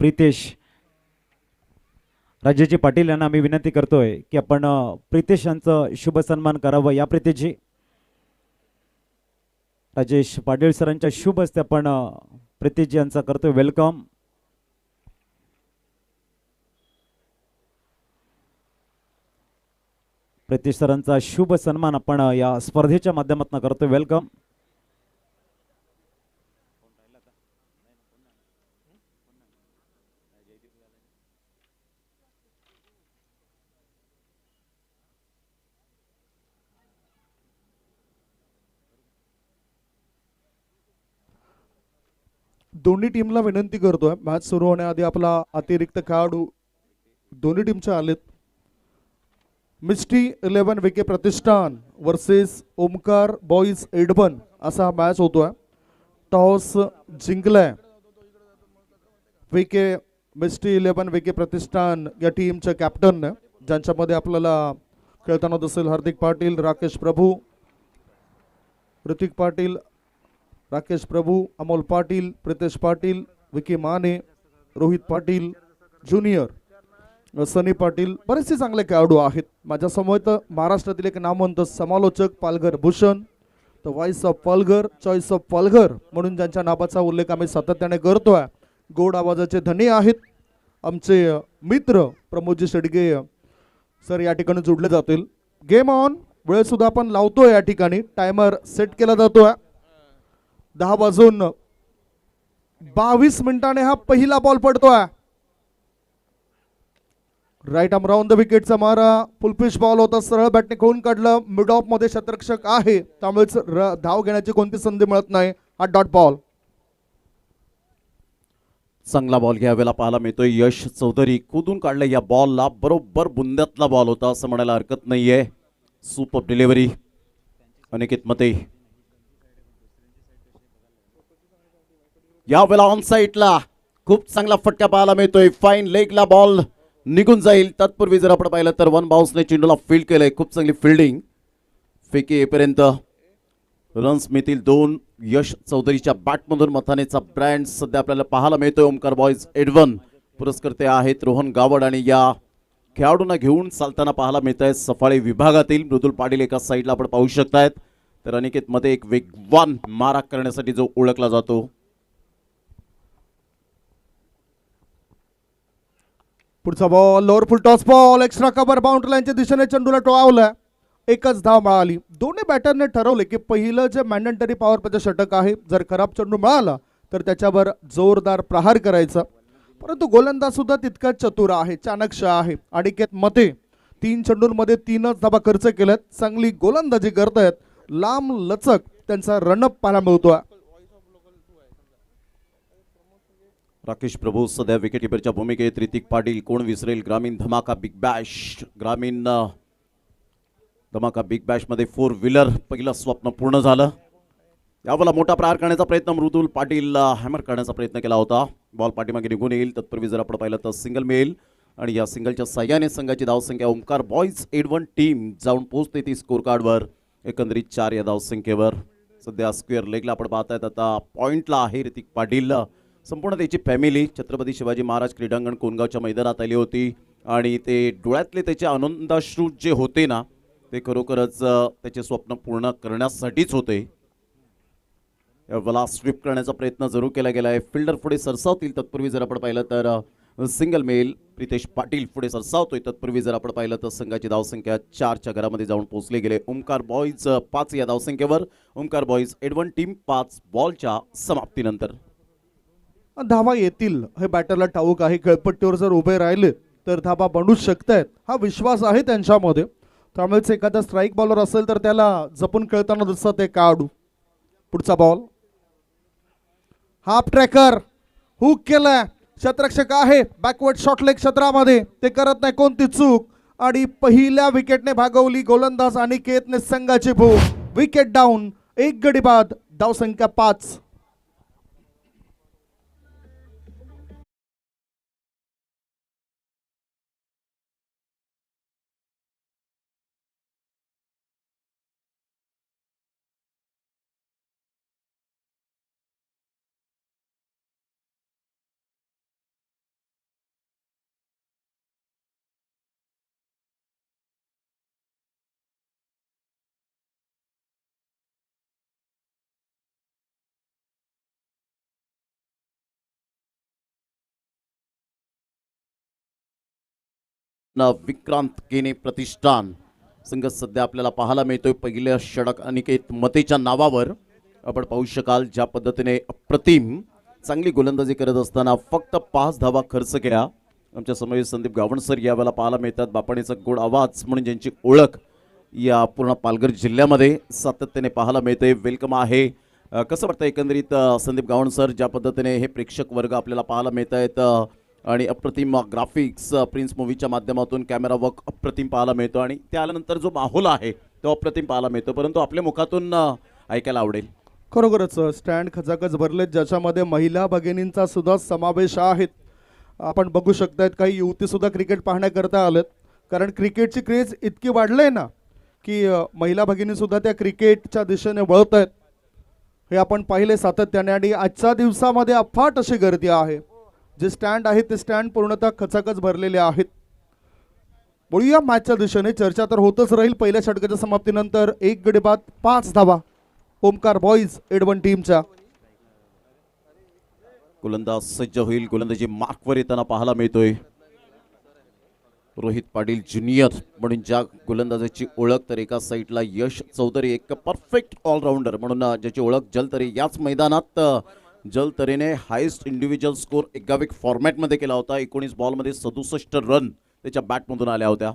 प्रितेश राजाजी पाटील यांना आम्ही विनंती करतोय की आपण प्रितेश यांचं शुभ सन्मान करावं। या प्रितेशजी राजेश पाटील सरांच्या शुभ हस्ते आपण प्रितेशजी यांचा करतोय वेलकम। प्रितेश सरांचा शुभ सन्मान आपण या स्पर्धेच्या माध्यमातून करतोय वेलकम। दोन्ही टीमला विनंती करतोय, मॅच सुरू होण्याआधी आपला अतिरिक्त खेळाडू दोन्ही टीमचे आलेत। मिस्टी 11 विके प्रतिष्ठान वर्सेस ओमकार बॉईज एडबन असा हा मॅच होतोय। टॉस जिंकलाय विके मिस्टी 11 विके प्रतिष्ठान या टीमच्या कॅप्टन, ज्यांच्यामध्ये आपल्याला खेळताना दिसेल हार्दिक पाटील, राकेश प्रभू, ऋतिक पाटील, राकेश प्रभू, अमोल पाटील, प्रितेश पाटील, विकी माने, रोहित पाटील ज्युनियर, सनी पाटील, बरेचसे चांगले खेळाडू आहेत। माझ्यासमोर महाराष्ट्रातील एक नामवंत समालोचक Palghar Bhushan, the voice of Palghar, choice of Palghar म्हणून ज्यांच्या नावाचा उल्लेख आम्ही सातत्याने करतोय, गोड आवाजाचे धनी आहेत आमचे मित्र प्रमोदजी शेडगे सर या ठिकाणी जोडले जातील। गेम ऑन, वेळ सुद्धा आपण लावतोय, या ठिकाणी टायमर सेट केला जातोय। 10 वाजून 22 मिनिटांनी हा पहिला बॉल पडतोय। राईट आर्म राऊंड द विकेटचा मारा, फुलफिश बॉल होता, सरळ बॅटने खोलून काढलं, मिड ऑफ मध्ये क्षेत्ररक्षक आहे, त्यामुळे धाव घेण्याची कोणती संधी मिळत नाही। हा डॉट बॉल, चांगला बॉल घ्यावेला पाहायला मिळतोय। यश चौधरी कुदून काढलं या बॉलला, बरोबर बुंद्यातला बॉल होता असं म्हणायला हरकत नाहीये। सुपर डिलिव्हरी अनिकेत मते, यावेळेला ऑन साईडला खूप चांगला फटका पाहायला मिळतोय। फाईन लेगला बॉल निघून जाईल, तत्पूर्वी जर आपण पाहिलं तर वन बाउन्सने चेंडूला फील्ड केलंय, खूप चांगली फिल्डिंग। फेकी येईपर्यंत रन्स मिळतील 2। यश चौधरीच्या बॅटमधून मथानेचा ब्रँड सध्या आपल्याला पाहायला मिळतोय। ओमकार बॉईज एडवन पुरस्कर्ते आहेत रोहन गावड, आणि या खेळाडूंना घेऊन चालताना पाहायला मिळत आहे सफाळे विभागातील मृदुल पाटील एका साईडला आपण पाहू शकतायत, तर अनिकेत मध्ये एक वेगवान मारा करण्यासाठी जो ओळखला जातो। पुढचा बॉल लोअर फुल toss ball, extra cover boundary लाईनच्या दिशेने चेंडूला टोळावलाय, एकच धाव मिळाली। दोन्ही बॅटरने ठरवले की पहिलं जे मॅन्डेटरी पॉवर प्लेचं षटक आहे, जर खराब चेंडू मिळाला तर त्याच्यावर जोरदार प्रहार करायचा, परंतु गोलंदाज सुद्धा तितकाच चतुर आहे, चाणक्य आहे। अनिकेत मते 3 चेंडूंमध्ये 3च धावा खर्च केल्यात, चांगली गोलंदाजी करतायत, लांब लचक त्यांचा रनअप पाहायला मिळतोय। राकेश प्रभू सध्या विकेटकीपरच्या भूमिकेत, ऋतिक पाटील कोण विसरेल ग्रामीण धमाका बिग बॅश, ग्रामीण धमाका बिग बॅश मध्ये 4 व्हीलर पहिलं स्वप्न पूर्ण झालं। यावेळेला मोठा प्रहार करण्याचा प्रयत्न मृदुल पाटील हॅमर करण्याचा प्रयत्न केला होता, बॉल पाठीमागे निघून येईल, तत्पूर्वी जर आपण पाहिलं तर सिंगल मिळेल, आणि या सिंगलच्या साह्याने संघाची धावसंख्या ओमकार बॉईज एडवन टीम जाऊन पोहोचते ती स्कोर कार्डवर एकंदरीत 4 या धावसंख्येवर। सध्या स्क्वेअर लेगला आपण पाहतायत, आता पॉइंटला आहे ऋतिक पाटील, संपूर्ण त्याची फॅमिली छत्रपती शिवाजी महाराज क्रीडांगण कोणगावच्या मैदानात आली होती, आणि ते डोळ्यातले त्याचे आनंदाश्रू जे होते ना, ते खरोखरच त्याचे स्वप्न पूर्ण करण्यासाठीच होते। यावेळेला स्वीप करण्याचा प्रयत्न जरूर केला गेला आहे, फिल्डर पुढे सरसावतील, तत्पूर्वी जर आपण पाहिलं तर सिंगल मेल प्रितेश पाटील पुढे सरसावतोय, तत्पूर्वी जर आपण पाहिलं तर संघाची धावसंख्या 4च्या घरामध्ये जाऊन पोहोचले गेले। ओमकार बॉईज 5 या धावसंख्येवर, ओमकार बॉईज एडवन टीम 5 बॉलच्या समाप्तीनंतर। धावा येतील हे बॅटरला ठाऊक आहे, खेळपट्टीवर जर उभे राहिले तर धावा बनवू शकतायत, हा विश्वास आहे त्यांच्यामध्ये, त्यामुळेच एखादा स्ट्राईक बॉलर असेल तर त्याला जपून खेळताना दिसत ते काढू। पुढचा बॉल हाफ ट्रॅकर हुक केलाय, क्षेत्ररक्षक आहे बॅकवर्ड शॉट लेग क्षेत्रामध्ये, ते करत नाही कोणती चूक, आणि पहिल्या विकेटने भागवली गोलंदाज अनिकेतने संघाची भूक। विकेट डाऊन, 1 गडी बाद, धावसंख्या 5। विक्रांत केने प्रतिष्ठान संघ सध्या आपल्याला पाहायला मिळतोय पहिल्या षटक अनिकेत मतेच्या नावावर. आपण पाहू शकाल ज्या पद्धतीने अप्रतिम चांगली गोलंदाजी करत असताना फक्त 5 धावा खर्च केल्या. आमच्या समोर संदीप गावणसर यावेळेला पाहायला मिळतात. बापाणीचा गोड आवाज म्हणून ज्यांची ओळख या पूर्ण पालघर जिल्ह्यामध्ये सातत्याने पाहायला मिळते. वेलकम आहे. कसं वाटतं एकंदरीत संदीप गावणसर ज्या पद्धतीने हे प्रेक्षक वर्ग आपल्याला पाहायला मिळत आहेत आणि अप्रतिम ग्राफिक्स प्रिन्स मूवीच्या माध्यमातून कॅमेरा वर्क अप्रतिम पाहायला मिळतो आणि त्यानंतर जो माहोल आहे तो अप्रतिम पाहायला मिळतो. परंतु आपल्या मुखातून ऐकायला आवडेल. खरोखरच स्टँड खचाखच भरलेत ज्याच्यामध्ये महिला भगिनींचा सुद्धा समावेश आहे. आपण बघू शकतायत काही युवती सुद्धा क्रिकेट पाहण्याकरता आलेत कारण क्रिकेटची क्रेज इतकी वाढली आहे ना की महिला भगिनी सुद्धा त्या क्रिकेटच्या दिशेने वळत आहेत. हे आपण पाहिले सातत्याने आणि आजच्या दिवसामध्ये अफाट अशी गर्दी आहे. जे स्टँड आहे ते स्टँड पूर्णतः खचाखच भरलेले आहेत. बोलूया मॅचच्या दिशेने. चर्चा तर होतच राहील. पहिल्या षटकाच्या समाप्तीनंतर 1 गडी बाद 5 धावा ओमकार बॉईज एडवन टीमच्या. गोलंदाज सज्ज होईल. गोलंदाजी मार्कवर येताना पाहायला मिळतोय. रोहित पाटील ज्युनियर म्हणून ज्या गोलंदाजाची ओळख तर एका साईडला यश चौधरी एक परफेक्ट ऑलराऊंडर म्हणून ज्याची ओळख जलतरे. याच मैदानात जलतरेने हायेस्ट इंडिव्हिज्युअल स्कोर एकाविक फॉर्मॅटमध्ये केला होता. 19 बॉलमध्ये 67 रन त्याच्या बॅटमधून आल्या होत्या.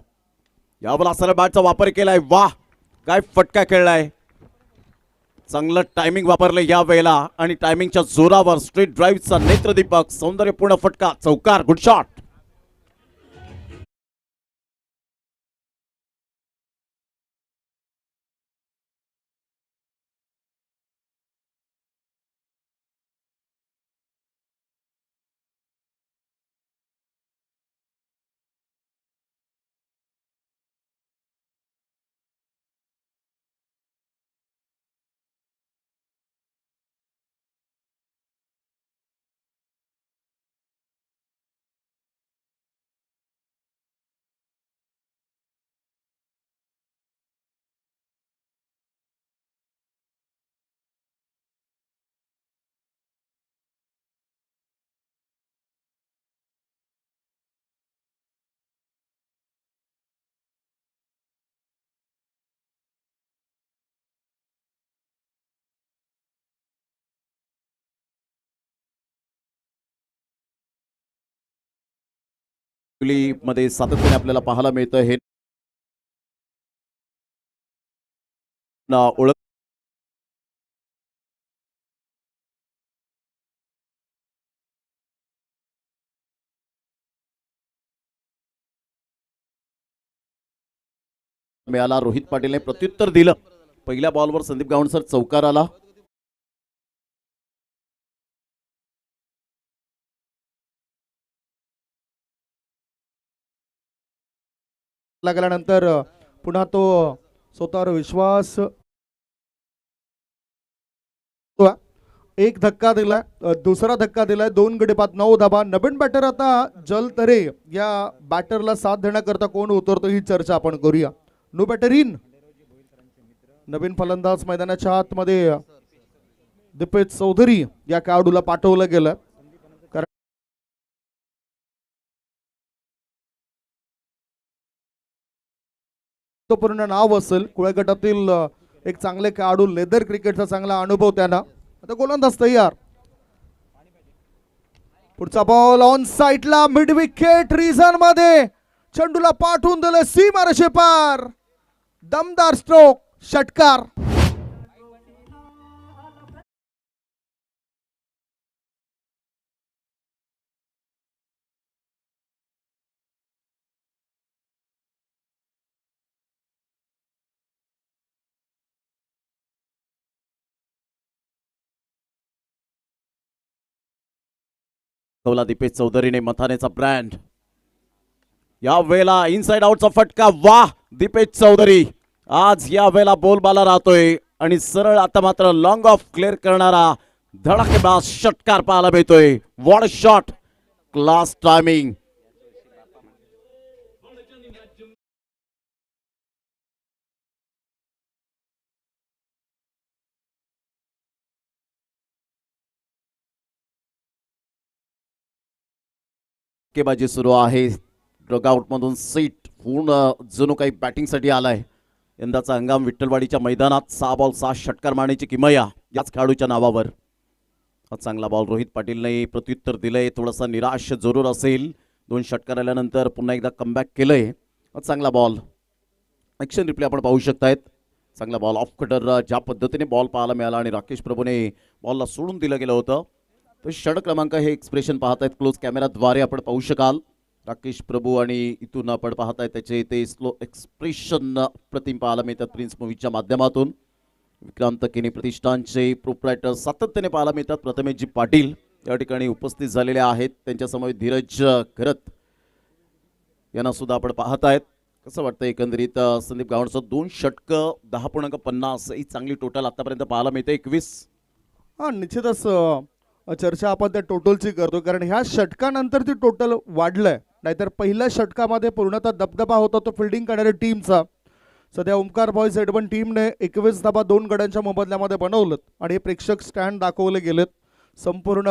यावेळेला सरळ बॅटचा वापर केलाय. वाह काय फटका खेळलाय. चांगलं टायमिंग वापरलं या वेळेला आणि टायमिंगच्या जोरावर स्ट्रेट ड्राईव्हचा नेत्रदीपक सौंदर्यपूर्ण फटका चौकार. Good shot. मध्ये सातत्याने आपल्याला पाहायला मिळतं हे ओळख मिळाला. रोहित पाटीलने प्रत्युत्तर दिलं. पहिल्या बॉलवर संदीप गावणसर चौकार आला. लागल्यानंतर पुन्हा तो स्वतःवर विश्वास. एक धक्का दिलाय. दुसरा धक्का दिलाय. 2 गडी बाद 9 धाबा. नवीन बॅटर आता जलतरे या बॅटरला साथ देण्याकरता कोण उतरतो ही चर्चा आपण करूया. No batter in. नवीन फलंदाज मैदानाच्या आतमध्ये दीपेश चौधरी या खेळाडूला पाठवलं गेलं. पूर्ण नाव असेल कुळ्या गटातील एक चांगले खेळाडू. लेदर क्रिकेटचा चांगला अनुभव त्यांना. आता गोलंदाज तयार. पुढचा बॉल ऑन साइडला मिड विकेट रिझन मध्ये चेंडूला पाठवून दिले सीमारेषे पार. दमदार स्ट्रोक षटकार. दीपेश चौधरीने मथानेचा ब्रँड. या वेळेला इनसाइड आउटचा फटका. वाह दीपेश चौधरी आज या वेळेला बोलबाला राहतोय आणि सरळ आता मात्र लॉंग ऑफ क्लिअर करणारा धडाकेबाज षटकार पाहायला मिळतोय. What a shot. Class timing. बाजी सुरू आहे. डगआउटमधून सेट पूर्ण जणू काही बॅटिंगसाठी आलाय. यंदाचा हंगाम विठ्ठलवाडीच्या मैदानात 6 बॉल 6 षटकार मारण्याची किमया याच खेळाडूच्या नावावर. हा चांगला बॉल रोहित पाटीलने प्रत्युत्तर दिलंय. थोडासा निराश जरूर असेल, 2 षटकार आल्यानंतर पुन्हा एकदा कमबॅक केलंय. चांगला बॉल, ॲक्शन रिप्ले आपण पाहू शकतायत. चांगला बॉल ऑफ कटर ज्या पद्धतीने बॉल पाहायला मिळाला आणि राकेश प्रभूने बॉलला सोडून दिलं गेलं होतं. तर षड क्रमांक हे एक्सप्रेशन पाहतायत क्लोज कॅमेराद्वारे आपण पाहू शकाल. राकेश प्रभू आणि इथून आपण पाहताय त्याचे ते स्लो एक्सप्रेशन प्रतिम पाहायला मिळतात प्रिन्स मूवीच्या माध्यमातून. विक्रांत केनी प्रतिष्ठानचे प्रोप्रायटर सातत्याने पाहायला मिळतात. प्रथमेशजी पाटील या ठिकाणी उपस्थित झालेले आहेत. त्यांच्यासमोर धीरज घरत यांना सुद्धा आपण पाहतायत. कसं वाटतं एकंदरीत संदीप गावणचं 2 षटकं 10.50 ही चांगली टोटल आतापर्यंत पाहायला मिळते. 21 हा निश्चितच चर्चा आपण त्या टोटलची करतो, कारण ह्या षटकानंतर ती टोटल वाढलंय. नाहीतर पहिल्या षटकामध्ये पूर्णतः दबदबा होता तो फिल्डिंग करणाऱ्या टीमचा. सध्या ओमकार बॉयज एडवन टीमने 21 धाबा 2 गड्यांच्या मोबदल्यामध्ये बनवलं आणि प्रेक्षक स्टँड दाखवले गेलेत. संपूर्ण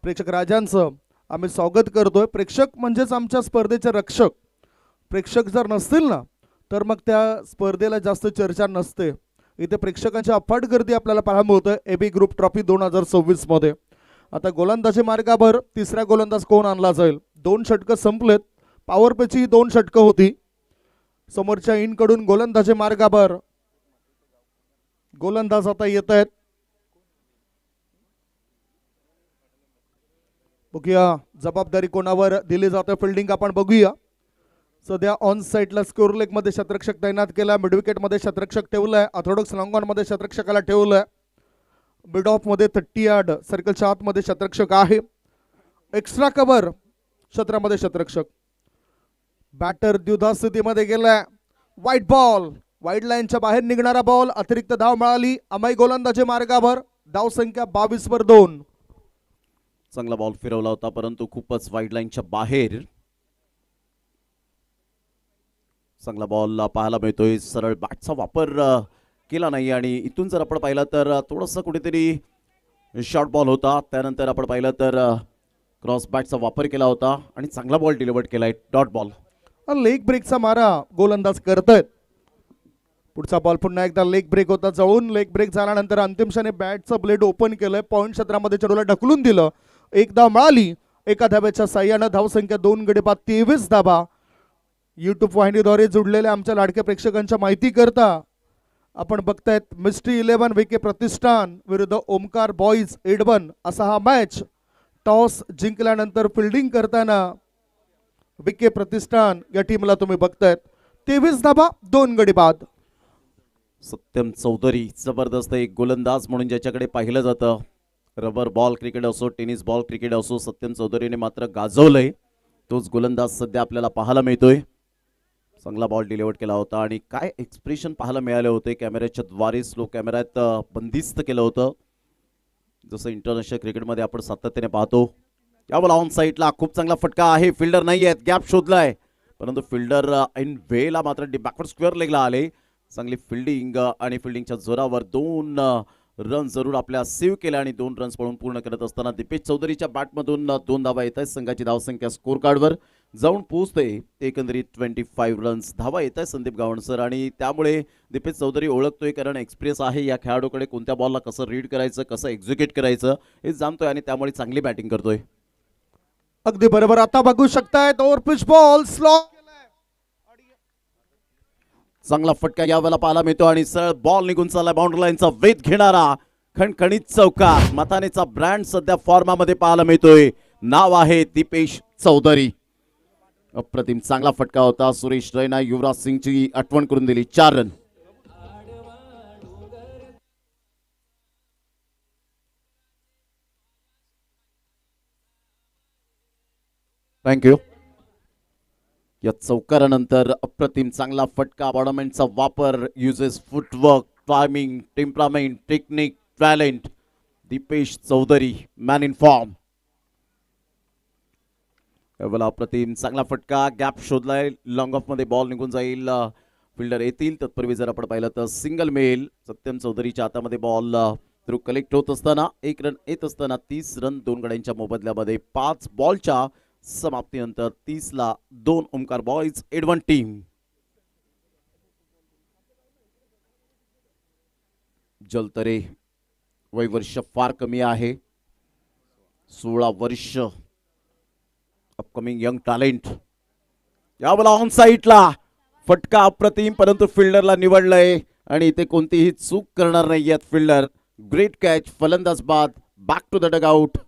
प्रेक्षक राजांचं आम्ही स्वागत करतोय. प्रेक्षक म्हणजेच आमच्या स्पर्धेचे रक्षक. प्रेक्षक जर नसतील ना तर मग त्या स्पर्धेला जास्त चर्चा नसते. इथे प्रेक्षकांची अफाट गर्दी आपल्याला पाहायला मिळते एबी ग्रुप ट्रॉफी 2024 मध्ये. आता गोलंदाजी मार्गावर तिसरा गोलंदाज कोण आणला जाईल. 2 षटकं संपलेत. पॉवर पेची 2 षटकं होती. समोरच्या इनकडून गोलंदाजी मार्गावर गोलंदाज आता येत आहेत. बघूया जबाबदारी कोणावर दिली जाते. फिल्डिंग आपण बघूया. सध्या ऑन साईडला स्कोर लेग मध्ये शतरक्षक तैनात केला. मिड विकेट मध्ये शतरक्षक ठेवलाय. ऑर्थोडॉक्स लॉंग ऑन मध्ये शतरक्षकाला ठेवलंय. मिड ऑफ मध्ये 30 यार्ड सर्कलच्या आतमध्ये शतरक्षक आहे. एक्स्ट्रा कव्हर क्षेत्रामध्ये शतरक्षक. बॅटर द्विधा स्थितीमध्ये गेलाय. वाईट बॉल, वाईड लाईनच्या बाहेर निघणारा बॉल. अतिरिक्त धाव मिळाली. अमय गोलंदाजी मार्गावर. धाव संख्या 22/2. चांगला बॉल फिरवला होता परंतु खूपच वाईड लाईनच्या बाहेर. चांगला बॉल पाहायला मिळतोय. सरळ बॅटचा वापर केला नाही आणि इथून जर आपण पाहिलं तर थोडंसं कुठेतरी शॉर्ट बॉल होता. त्यानंतर आपण पाहिलं तर क्रॉस बॅटचा वापर केला होता आणि चांगला बॉल डिलिव्हर्ड केलाय. Dot ball. लेग ब्रेकचा मारा गोलंदाज करतायत. पुढचा बॉल पुन्हा एकदा लेग ब्रेक होता. जवळून लेग ब्रेक झाल्यानंतर अंतिम क्षणी बॅटचं ब्लेड ओपन केलंय. पॉईंट क्षेत्रामध्ये चेंडूला ढकलून दिलं. 1 धाव मिळाली. एका धाब्याच्या साह्यानं. धावसंख्या 2 गडी बाद 23 धाबा. यूट्यूब वाहिनीद्वारे जुडलेल्या आमच्या लाडक्या प्रेक्षकांच्या माहिती करता आपण बघतायत मिस्ट्री 11 विके प्रतिष्ठान विरुद्ध ओमकार बॉईज एडवन असा हा मॅच. टॉस जिंकल्यानंतर फिल्डिंग करताना विके प्रतिष्ठान या टीमला तुम्ही बघतायत. 23 धाबा 2 गडी बाद. सत्यम चौधरी जबरदस्त एक गोलंदाज म्हणून ज्याच्याकडे पाहिलं जातं. रबर बॉल क्रिकेट असो, टेनिस बॉल क्रिकेट असो, सत्यम चौधरीने मात्र गाजवलंय. तोच गोलंदाज सध्या आपल्याला पाहायला मिळतोय. चांगला बॉल डिलिव्हर्ड केला होता आणि काय एक्सप्रेशन पाहायला मिळाले होते. कॅमेऱ्याच्या द्वारे स्लो कॅमेऱ्यात बंदिस्त केलं होतं जसं इंटरनॅशनल क्रिकेटमध्ये आपण सातत्याने पाहतो. यावर ऑन साईडला खूप चांगला फटका आहे. फिल्डर नाही आहेत. गॅप शोधलाय परंतु फिल्डर ऐन वेळेला मात्र बॅकवर्ड स्क्वेअर लेगला आले. चांगली फिल्डिंग आणि फिल्डिंगच्या जोरावर 2 रन जरूर आपल्या सेव्ह केल्या आणि 2 रन्स पळून पूर्ण करत असताना दीपेश चौधरीच्या बॅटमधून 2 धावा येत आहेत. संघाची धावसंख्या स्कोर कार्डवर जाऊन पोहोचते एकंदरीत 25 रन्स. धावा येत आहे संदीप गावणसर आणि त्यामुळे दीपेश चौधरी ओळखतोय कारण एक्सपिरियन्स आहे या खेळाडूकडे. कोणत्या बॉलला कसं रीड करायचं, कसं एक्झिक्यूट करायचं हे जाणतोय आणि त्यामुळे चांगली बॅटिंग करतोय. अगदी बरोबर. आता बघू शकतायत ओव्हर पिच बॉल स्लो. चांगला फटका यावेळेला पाहायला मिळतो आणि सरळ बॉल निघून चालला. बाउंड्री लाईनचा वेध घेणारा खणखणीत चौकार. मतानेचा ब्रँड सध्या फॉर्मामध्ये पाहायला मिळतोय. नाव आहे दीपेश चौधरी. अप्रतिम चांगला फटका होता. सुरेश रैना युवराज सिंगची आठवण करून दिली. 4 रन. थँक्यू. या चौकारानंतर अप्रतिम चांगला फटका. बॉडमेंटचा वापर. Uses footwork, timing, temperament, technique, talent. Deepesh Chaudhary man in form. अप्रतिम चांगला फटका. गॅप शोधलाय. लॉंग ऑफ मध्ये बॉल निघून जाईल. फिल्डर येतील तत्पूर्वी जर आपण पाहिलं तर सिंगल मेल. सत्यम चौधरीच्या हातामध्ये बॉल थ्रू कलेक्ट होत असताना 1 रन येत असताना 30 रन 2 गड्यांच्या मोबदल्यामध्ये 5 बॉलच्या समाप्तीनंतर 30ला 2 ओमकार बॉयज एडवन टीम. जलतरे वय वर्ष फार कमी आहे, 16 वर्ष. Upcoming young talent. यावेळेला ऑन साईडला फटका अप्रतिम, परंतु फिल्डरला निवडलंय आणि इथे कोणतीही चूक करणार नाहीयेत फिल्डर. Great catch. फलंदाज बाद. Back to the dugout.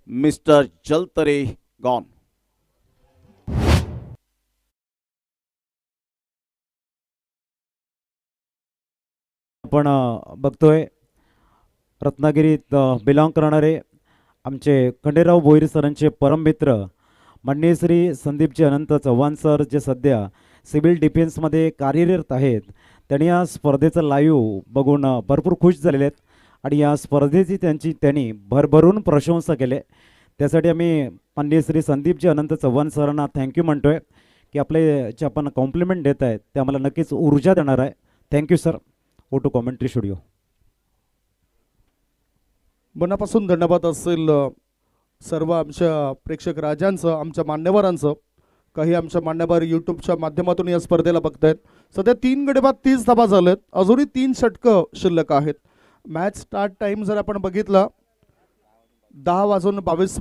Mister Jaltare gone. आपण बघतोय रत्नागिरीत बिलॉंग करणारे आमचे खंडेराव भोईर सरांचे परममित्र माननीय श्री संदीपजी अनंत चव्हाण सर, जे सध्या सिव्हिल डिफेन्समध्ये कार्यरत आहेत. त्यांनी या स्पर्धेचं लाईव्ह बघून भरपूर खुश झालेले आहेत आणि या स्पर्धेची त्यांनी भरभरून प्रशंसा केली. त्यासाठी आम्ही माननीय श्री संदीपजी अनंत चव्हाण सरांना थँक्यू म्हणतोय की आपले जे आपण कॉम्प्लिमेंट देत आहेत ते आम्हाला नक्कीच ऊर्जा देणार आहे. Thank you sir. Go to commentary studio. मनापासून धन्यवाद असेल सर्व आमच्या प्रेक्षक राजांचं, आमच्या मान्यवरांचं. काही आमच्या मान्यवर यूट्यूबच्या माध्यमातून या स्पर्धेला बघतायत. सध्या 3 गडी बाद 30 धावा झालेत. अजूनही 3 षटकं शिल्लक आहेत. मॅच स्टार्ट टाइम जर आपण बघितला 10:22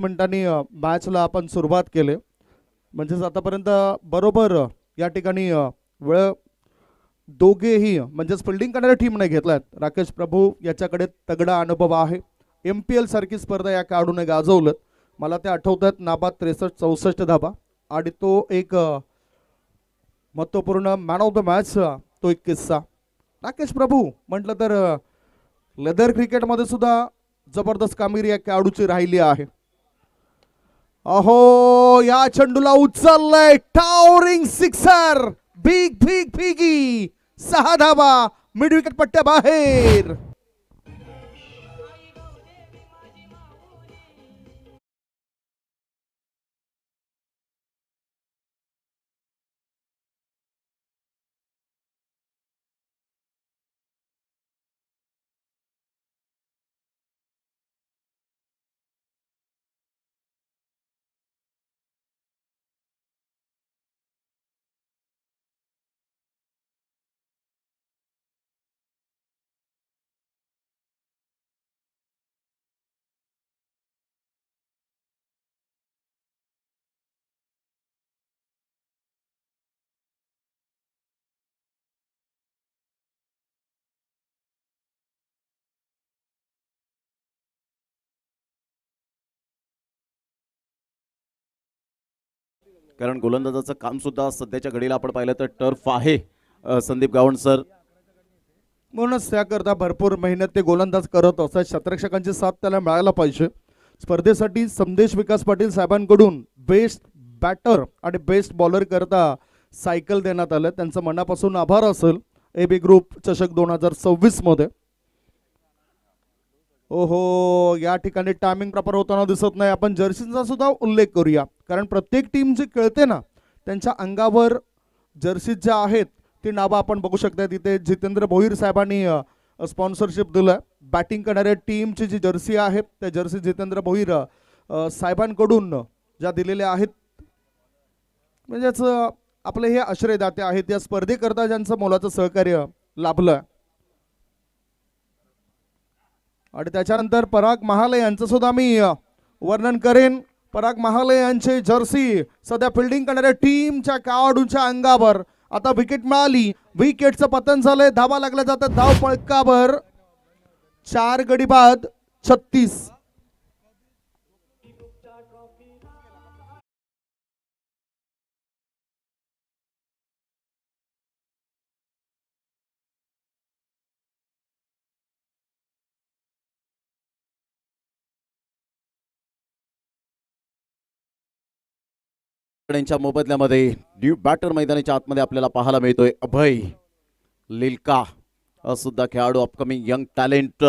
मॅचला आपण सुरुवात केली. म्हणजेच आतापर्यंत बरोबर या ठिकाणी वेळ दोघेही म्हणजेच फिल्डिंग करणाऱ्या टीमने घेतल्यात. राकेश प्रभू याच्याकडे तगडा अनुभव आहे. MPL सारखी स्पर्धा या खेळाडूने गाजवलं. मला ते आठवतात. नाबाद 63-64 धाबा आणि तो एक महत्त्वपूर्ण मॅन ऑफ द मॅच तो एक किस्सा. राकेश प्रभू म्हटलं तर लेदर क्रिकेटमध्ये सुद्धा जबरदस्त कामगिरी या खेळाडूची राहिली आहे. अहो, या चेंडूला उचललंय टावरिंग सिक्सर. बिग बिग बिगी 6 धाबा मिड विकेट पट्ट्या बाहेर. कारण गोलंदाजाचं काम सुद्धा सध्याच्या घडीला आपण पाहिलं तर टर्फ आहे. संदीप गावंड सर, म्हणूनच त्याकरता भरपूर मेहनत ते गोलंदाज करत असतात. क्षेत्ररक्षकांची साथ त्याला मिळायला पाहिजे. स्पर्धेसाठी संदेश विकास पाटील साहेबांकडून बेस्ट बॅटर आणि बेस्ट बॉलर करता सायकल देण्यात आलं. त्यांचं मनापासून आभार असेल. AB ग्रुप चषक 2026 मध्ये. ओहो, या ठिकाणी टायमिंग प्रॉपर होताना दिसत नाही. आपण जर्सीचा सुद्धा उल्लेख करूया, कारण प्रत्येक टीम जी खेळते ना त्यांच्या अंगावर जर्सी ज्या आहेत ती नावं आपण बघू शकता. तिथे जितेंद्र भोईर साहेबांनी स्पॉन्सरशिप दिलं. बॅटिंग करणाऱ्या टीमची जी जर्सी आहे त्या जर्सी जितेंद्र भोईर साहेबांकडून ज्या दिलेल्या आहेत. म्हणजेच आपले हे आश्रयदाते आहेत या स्पर्धेकरता ज्यांचं मोलाचं सहकार्य लाभलं. आणि त्याच्यानंतर पराग महाले यांचं सुद्धा मी वर्णन करेन. पराग महाले यांचे जर्सी सध्या फिल्डिंग करणाऱ्या टीमच्या खेळाडूंच्या अंगावर. आता विकेट मिळाली. विकेटचं पतन झालंय. धावा लागल्या जातात धाव फळकावर. 4 गडी बाद 36. यांच्या मोबदल्यामध्ये न्यू बॅटर मैदानाच्या आतमध्ये आपल्याला पाहायला मिळतोय अभय लिलका सुद्धा खेळाडू. Upcoming young talent.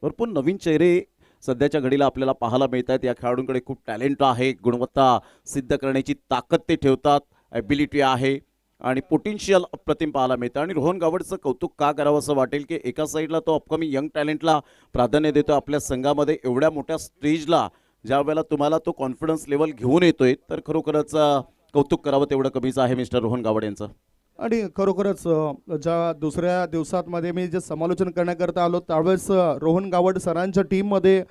भरपूर नवीन चेहरे सध्याच्या घडीला आपल्याला पाहायला मिळत आहेत. या खेळाडूंकडे खूप टॅलेंट आहे. गुणवत्ता सिद्ध करण्याची ताकद ते ठेवतात. ॲबिलिटी आहे आणि पोटेन्शियल अप्रतिम पाहायला मिळतं. आणि रोहन गावडचं कौतुक का करावं असं वाटेल की एका साईडला तो अपकमिंग यंग टॅलेंटला प्राधान्य देतो आपल्या संघामध्ये. एवढ्या मोठ्या स्टेजला ज्या वेळेला तुम्हाला तो कॉन्फिडन्स लेवल घेऊन येतोय तर खरोखरच कौतुक करावं तेवढं कमीच आहे मिस्टर रोहन गावड यांचं. आणि खरोखरच ज्या दुसऱ्या दिवसांमध्ये मी जे समालोचन करण्याकरता आलो त्यावेळेस रोहन गावड सरांच्या टीममध्ये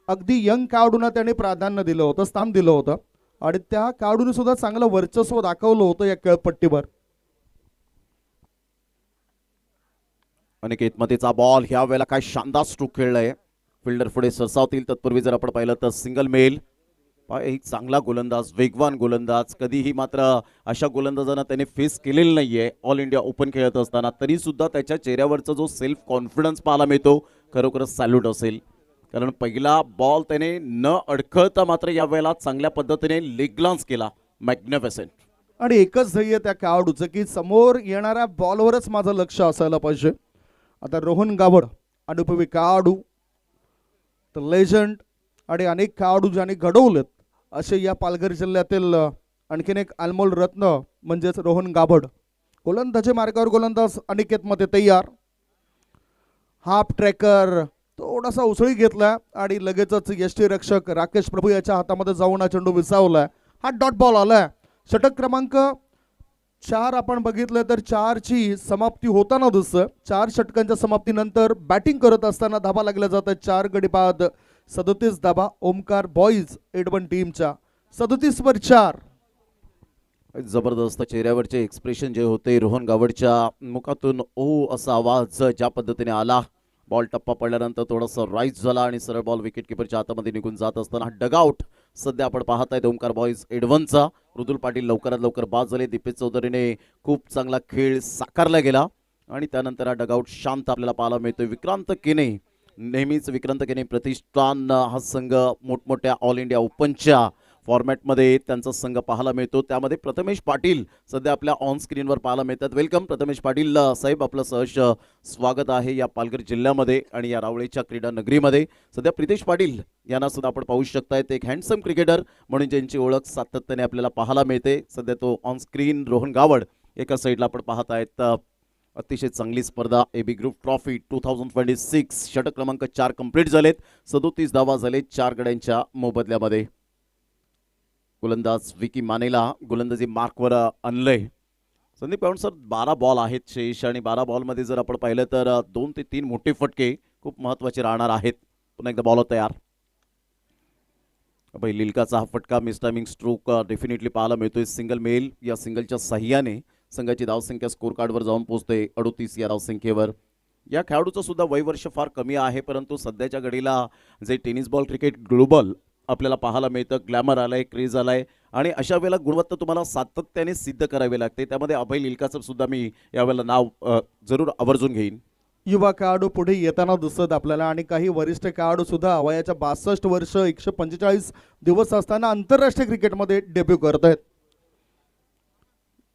अगदी यंग खेळाडूंना त्याने प्राधान्य दिलं होतं, स्थान दिलं होतं आणि त्या खेळाडूने सुद्धा चांगलं वर्चस्व दाखवलं होतं या खेळपट्टीवर. अनिकेत मतेचा बॉल ह्या वेळेला काय शानदार स्ट्रोक खेळलाय. फिल्डर पुढे सरसावतील तत्पूर्वी जर आपण पाहिलं तर सिंगल मेल. एक चांगला गोलंदाज, वेगवान गोलंदाज. कधीही मात्र अशा गोलंदाजांना त्याने फेस केलेलं नाहीये ऑल इंडिया ओपन खेळत असताना. तरी सुद्धा त्याच्या चेहऱ्यावरचा जो सेल्फ कॉन्फिडन्स पाहायला मिळतो खरोखरच सॅल्यूट असेल. कारण पहिला बॉल त्याने न अडखळता मात्र या वेळेला चांगल्या पद्धतीने लेग ग्लान्स केला. मॅग्निफिसेंट. आणि एकच ध्येय त्या खेळाडूचं की समोर येणाऱ्या बॉलवरच माझं लक्ष असायला पाहिजे. आता रोहन गावड अनुभवी खेळाडू, तर लेजंड आणि अनेक खेळाडू ज्यांनी घडवलेत असे या पालघर जिल्ह्यातील आणखीन एक अनमोल रत्न म्हणजेच रोहन गावड. गोलंदाजी मार्गावर गोलंदाज अनिकेत मते तयार. हाफ ट्रॅकर थोडासा उसळी घेतला आणि लगेचच यष्टीरक्षक राकेश प्रभू याच्या हातामध्ये जाऊन हा चेंडू विसावलाय. हा डॉट बॉल आलाय. षटक क्रमांक 4 आपण बघितलं तर 4ची समाप्ती होताना दिसतं. 4 षटकांच्या समाप्तीनंतर बॅटिंग करत असताना धाबा लागल्या जातात. 4 गडी बाद 37 धाबा ओमकार बॉईज एडवन टीमच्या 37 वर 4. जबरदस्त चेहऱ्यावरचे एक्सप्रेशन जे होते रोहन गावडच्या मुखातून ओ असा आवाज ज्या पद्धतीने आला. बॉल टप्पा पडल्यानंतर थोडासा राईज झाला आणि सरळ बॉल विकेट किपरच्या हातामध्ये निघून जात असताना डगआउट सध्या आपण पाहत आहेत ओमकार बॉईज एडवनचा. मृदुल पाटील लवकरात लवकर बाद झाले. दीपेश चौधरीने खूप चांगला खेळ साकारला गेला आणि त्यानंतर हा डगआउट शांत आपल्याला पाहायला मिळतोय. विक्रांत केने, नेहमीच विक्रांत केने प्रतिष्ठान हा संघ मोठमोठ्या ऑल इंडिया ओपनच्या फॉर्मॅटमध्ये त्यांचा संघ पाहायला मिळतो. त्यामध्ये प्रथमेश पाटील सध्या आपल्या ऑन स्क्रीनवर पाहायला मिळतात. वेलकम प्रथमेश पाटील साहेब, आपलं सहर्ष स्वागत आहे या पालघर जिल्ह्यामध्ये आणि या रावळेच्या क्रीडा नगरीमध्ये. सध्या प्रितेश पाटील यांना सुद्धा आपण पाहू शकतायत. एक हँडसम क्रिकेटर म्हणून ज्यांची ओळख सातत्याने आपल्याला पाहायला मिळते. सध्या तो ऑन स्क्रीन रोहन गावड एका साईडला आपण पाहत आहेत. अतिशय चांगली स्पर्धा एबी ग्रुप ट्रॉफी 2026 षटक क्रमांक 4 कंप्लीट झालेत. 37 धावा झाले 4 गड्यांच्या मोबदल्यामध्ये. गोलंदाज विकी मानेला गोलंदाजी मार्कवर आणलंय. संदीप पवार सर 12 बॉल आहेत शेष आणि 12 बॉलमध्ये जर आपण पाहिलं तर 2 ते 3 मोठे फटके खूप महत्त्वाचे राहणार आहेत. पुन्हा एकदा बॉलर तयार. लिलकाचा हा फटका मिसटायमिंग स्ट्रोक डेफिनेटली पाहायला मिळतोय. Single male. या सिंगलच्या सहाय्याने संघाची धावसंख्या स्कोर कार्डवर जाऊन पोहोचते 38 या धावसंख्येवर. या खेळाडूचं सुद्धा वयवर्ष फार कमी आहे, परंतु सध्याच्या घडीला जे टेनिस बॉल क्रिकेट ग्लोबल आपल्याला पाहायला मिळतं, ग्लॅमर आलाय, क्रेज आलाय आणि अशा वेळेला गुणवत्ता तुम्हाला सातत्याने सिद्ध करावी लागते. त्यामध्ये अभय लिलकाचं सुद्धा मी यावेळेला नाव जरूर आवर्जून घेईन. युवा खेळाडू पुढे येताना दिसत आपल्याला आणि काही वरिष्ठ खेळाडू सुद्धा वयाच्या 62 वर्ष 145 दिवस असताना आंतरराष्ट्रीय क्रिकेटमध्ये डेब्यू करत आहेत.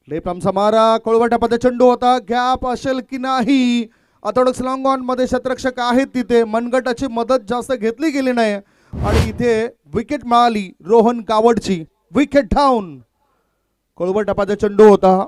लेफ्ट आर्मचा मारा, कोळवटामध्ये चेंडू होता. गॅप असेल की नाही. ऑर्थोडॉक्स लॉंग ऑन मध्ये शतरक्षक आहेत तिथे. मनगटाची मदत जास्त घेतली गेली नाही आणि इथे विकेट मिळाली रोहन गावडची. Wicket down. कोळवटामध्ये चेंडू होता.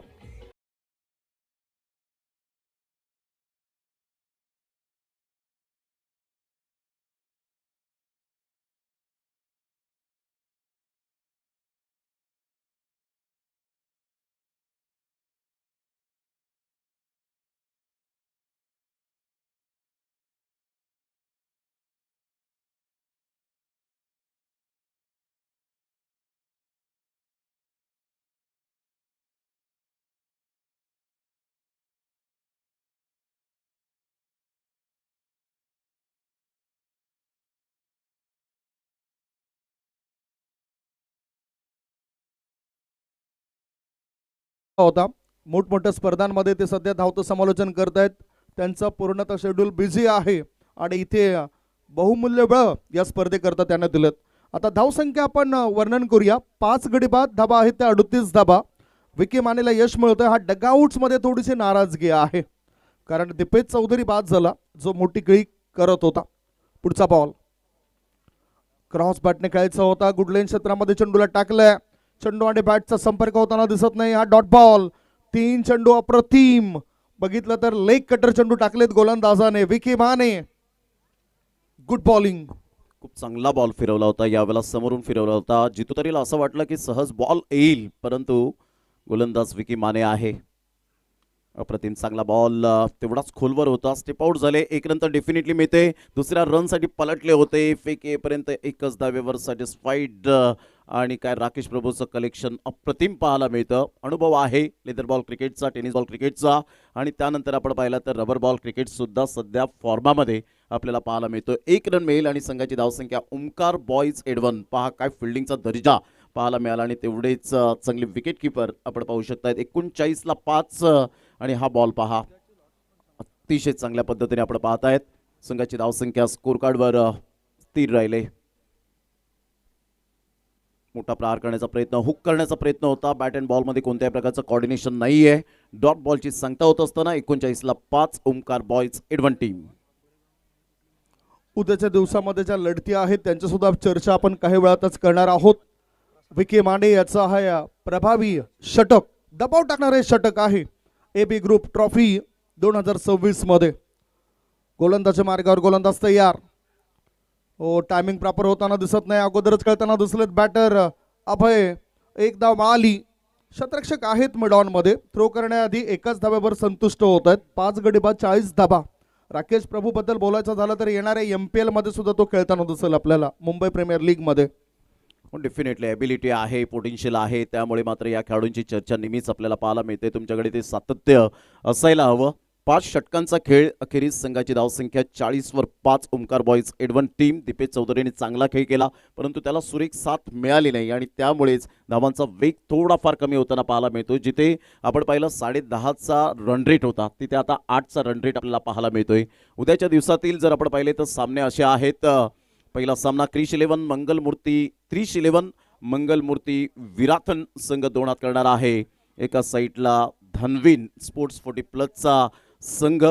होता. मोठमोठ्या स्पर्धांमध्ये ते सध्या धावतं समालोचन करतायत. त्यांचा पूर्णतः शेड्यूल बिझी आहे आणि इथे बहुमूल्य वेळ या स्पर्धेकरता त्यांना दिलेत. आता धावसंख्या आपण वर्णन करूया. 5 गडी बाद धाबा आहेत त्या 38 धाबा. विकी मानेला यश मिळतोय. हा डगआउट्स मध्ये थोडीशी नाराजगी आहे कारण दीपेश चौधरी बाद झाला जो मोठी खेळी करत होता. पुढचा बॉल क्रॉस बॅटने खेळायचा होता. गुडलेन क्षेत्रामध्ये चेंडूला टाकलाय. चेंडू आणि बॅटचा संपर्क होताना दिसत नाही. हा डॉट बॉल. 3 चेंडू अप्रतिम. बघितलं तर लेग कटर चेंडू टाकलेत गोलंदाजाने. Vicky Mane good bowling. खूप चांगला बॉल फिरवला होता, यावेळेला समोरून फिरवला होता. जितूतरीला असं वाटलं की सहज बॉल येईल, परंतु गोलंदाज विकी माने आहे. अप्रतिम चांगला बॉल, तेवढाच खोलवर होता. स्टेप आउट झाले. एक रन तर डेफिनेटली मिळते. दुसऱ्या रनसाठी पलटले होते. फेक येईपर्यंत एकच धावेवर सॅटिस्फाईड. आणि काय राकेश प्रभूचं कलेक्शन अप्रतिम पाहायला मिळतं. अनुभव आहे लेदर बॉल क्रिकेटचा, टेनिस बॉल क्रिकेटचा, आणि त्यानंतर आपण पाहिलं तर रबर बॉल क्रिकेट सुद्धा सध्या फॉर्मामध्ये आपल्याला पाहायला मिळतो. एक रन मिळेल आणि संघाची धावसंख्या ओमकार बॉईज एडवन. पहा काय फिल्डिंगचा दर्जा पाहायला मिळाला, आणि तेवढेच चांगले विकेट किपर आपण पाहू शकतात. 39ला 5 आणि हा बॉल पहा अतिशय चांगल्या पद्धतीने आपण पाहत आहेत. संघाची धावसंख्या स्कोर कार्डवर स्थिर राहिले. मोठा प्रहार करण्याचा प्रयत्न, हुक करण्याचा प्रयत्न होता. बॅट अँड बॉलमध्ये कोणत्याही प्रकारचं कॉर्डिनेशन नाही आहे. डॉट बॉलची सांगता होत असताना 39ला 5 ओमकार बॉईज एडवन टीम. उद्याच्या दिवसामध्ये ज्या लढती आहेत त्यांच्या सुद्धा चर्चा आपण काही वेळातच करणार आहोत. विकी माने याचा हा प्रभावी षटक, दबाव टाकणारे षटक आहे AB ग्रुप ट्रॉफी 2026 मध्ये. गोलंदाजच्या मार्गावर गोलंदाज तयार. हो, टायमिंग प्रॉपर होताना दिसत नाही, अगोदरच कळताना दिसलेत बॅटर अभय. एक धाव मिळाली. शतरक्षक आहेत मिड ऑन मध्ये. थ्रो करण्याआधी एकाच धाब्यावर संतुष्ट होत आहेत. 5 गडी बाद 40 धाबा. राकेश प्रभू बद्दल बोलायचं झालं तर येणाऱ्या MPL मध्ये सुद्धा तो खेळताना दिसेल आपल्याला, मुंबई प्रीमियर लीग मध्ये. डेफिनेटली ॲबिलिटी आहे, पोटेन्शियल आहे, त्यामुळे मात्र या खेळाडूंची चर्चा नेहमीच आपल्याला पाहायला मिळते. तुमच्याकडे ते सातत्य असायला हवं. 5 षटकांचा खेळ. अखेरीस संघाची धावसंख्या 40वर 5 ओमकार बॉईज एडवन टीम. दीपेश चौधरीने चांगला खेळ केला, परंतु त्याला सुरेख साथ मिळाली नाही, आणि त्यामुळेच धावांचा वेग थोडाफार कमी होताना पाहायला मिळतो. जिथे आपण पाहिलं 10.5चा रन रेट होता, तिथे आता 8चा रन रेट आपल्याला पाहायला मिळतोय. उद्याच्या दिवसातील जर आपण पाहिले तर सामने असे आहेत. पहिला सामना क्रिश 11 मंगलमूर्ती विराथन संघ 2 हात करणार आहे. एका साईडला धनविन स्पोर्ट्स 40+ संघ,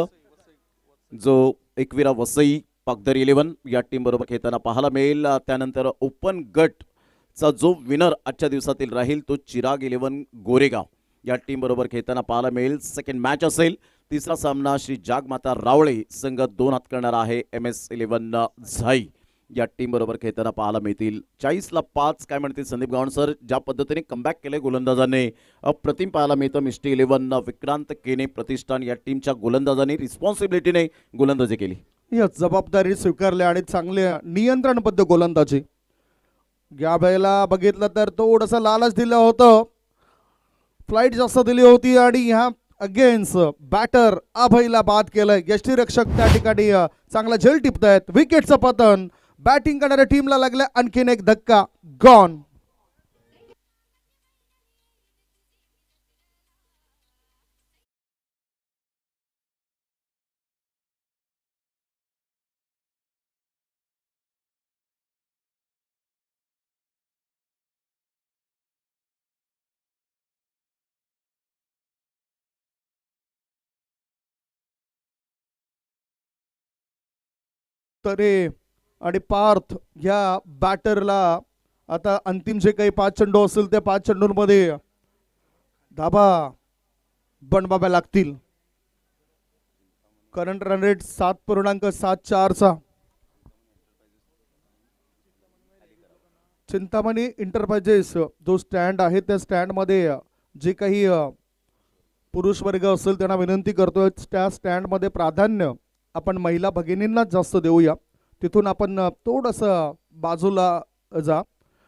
जो एकविरा वसई पाकदर 11 या टीम बरोबर खेळताना पाहायला मिळेल. त्यानंतर ओपन गटचा जो विनर आजच्या दिवसातील राहील तो चिराग 11 गोरेगाव या टीम बरोबर खेळताना पाहायला मिळेल. सेकंड मॅच असेल. तिसरा सामना श्री जागमाता रावळे संघ 2 हात करणार आहे. MS 11 झाई या टीम बरोबर खेळताना पाहायला मिळतील. 40ला 5 काय म्हणतील संदीप गावण सर? ज्या पद्धतीने कमबॅक केले गोलंदाजाने अप्रतिम पाहायला मिळतं. मिस्टी 11 विक्रांत केने प्रतिष्ठान या टीमच्या गोलंदाजाने रिस्पॉन्सिबिलिटीने गोलंदाजी केली. या जबाबदारी स्वीकारल्या आणि चांगले नियंत्रणबद्ध गोलंदाजी. या वेळेला बघितलं तर थोडंसं लालच दिलं होतं, फ्लाईट जास्त दिली होती, आणि ह्या अगेन्स्ट बॅटर अभयला बाद केलंय. यष्टीरक्षक त्या ठिकाणी चांगला झेल टिपतायत. विकेटचं पतन. बॅटिंग करणाऱ्या टीमला लागला आणखीन एक धक्का. गॉन. तरे आणि पार्थ या बॅटरला आता अंतिम जे काही 5 चेंडू असतील त्या 5 चेंडूंमध्ये धाबा बनवाव्या लागतील. करंट रन रेट 7.74चा. चिंतामणी इंटरप्राइजेस जो स्टँड आहे त्या स्टँडमध्ये जे काही पुरुष वर्ग असेल त्यांना विनंती करतोय, त्या स्टँडमध्ये प्राधान्य आपण महिला भगिनींनाच जास्त देऊया. तिथून आपण थोडंसं बाजूला जा,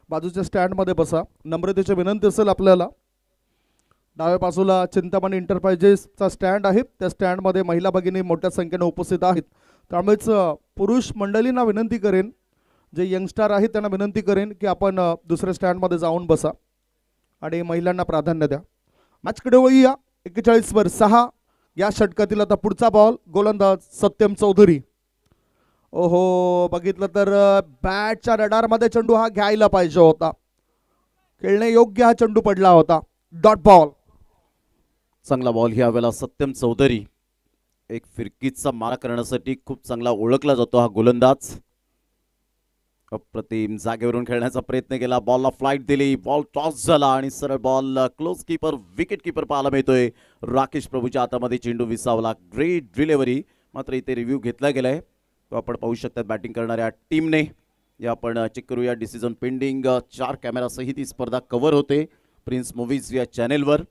बाजूच्या स्टँडमध्ये बसा. नम्रतेची विनंती असेल आपल्याला. डाव्या बाजूला चिंतामणी इंटरप्राइजेसचा स्टँड आहे, त्या स्टँडमध्ये महिला भगिनी मोठ्या संख्येने उपस्थित आहेत. त्यामुळेच पुरुष मंडळींना विनंती करेन, जे यंगस्टर आहेत त्यांना विनंती करेन की आपण दुसऱ्या स्टँडमध्ये जाऊन बसा आणि महिलांना प्राधान्य द्या. मॅचकडे वळूया. 41वर 6 या षटकातील आता पुढचा बॉल. गोलंदाज सत्यम चौधरी. ओहो, बघितलं तर बॅटच्या रडारमध्ये चेंडू हा घ्यायला पाहिजे होता. खेळणे योग्य हा चेंडू पडला होता. Dot ball. चांगला बॉल ह्या वेळेला सत्यम चौधरी. एक फिरकीचा मारा करण्यासाठी खूप चांगला ओळखला जातो हा गोलंदाज. अप्रतिम जागेवरून खेळण्याचा प्रयत्न केला, बॉलला फ्लाईट दिली, बॉल टॉस झाला आणि सरळ ball close keeper wicket keeper पाहायला मिळतोय. राकेश प्रभूच्या हातामध्ये चेंडू विसावला. Great delivery. मात्र इथे रिव्ह्यू घेतला गेलाय, तो आपण पाहू शकतात बॅटिंग करणाऱ्या टीमने. या आपण चेक करूया. डिसिजन पेंडिंग 4 कॅमेरासहित ही स्पर्धा कव्हर होते प्रिन्स मूव्हीज या चॅनेलवर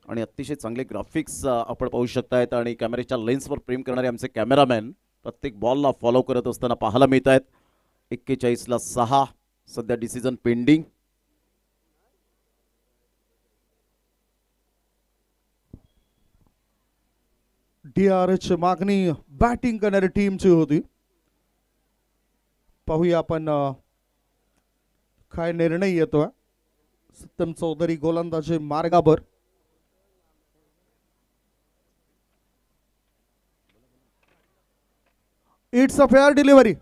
आणि अतिशय चांगले ग्राफिक्स आपण पाहू शकतायत आणि कॅमेऱ्याच्या लेन्सवर प्रेम करणारे आमचे कॅमेरामॅन प्रत्येक बॉलला फॉलो करत असताना पाहायला मिळत आहेत. 41ला 6 सध्या डिसिजन पेंडिंग. DRH मागणी बॅटिंग करणारी टीमची होती. पाहूया आपण काय निर्णय येतोय. सत्यम चौधरी गोलंदाजी मार्गावर. It's a fair delivery.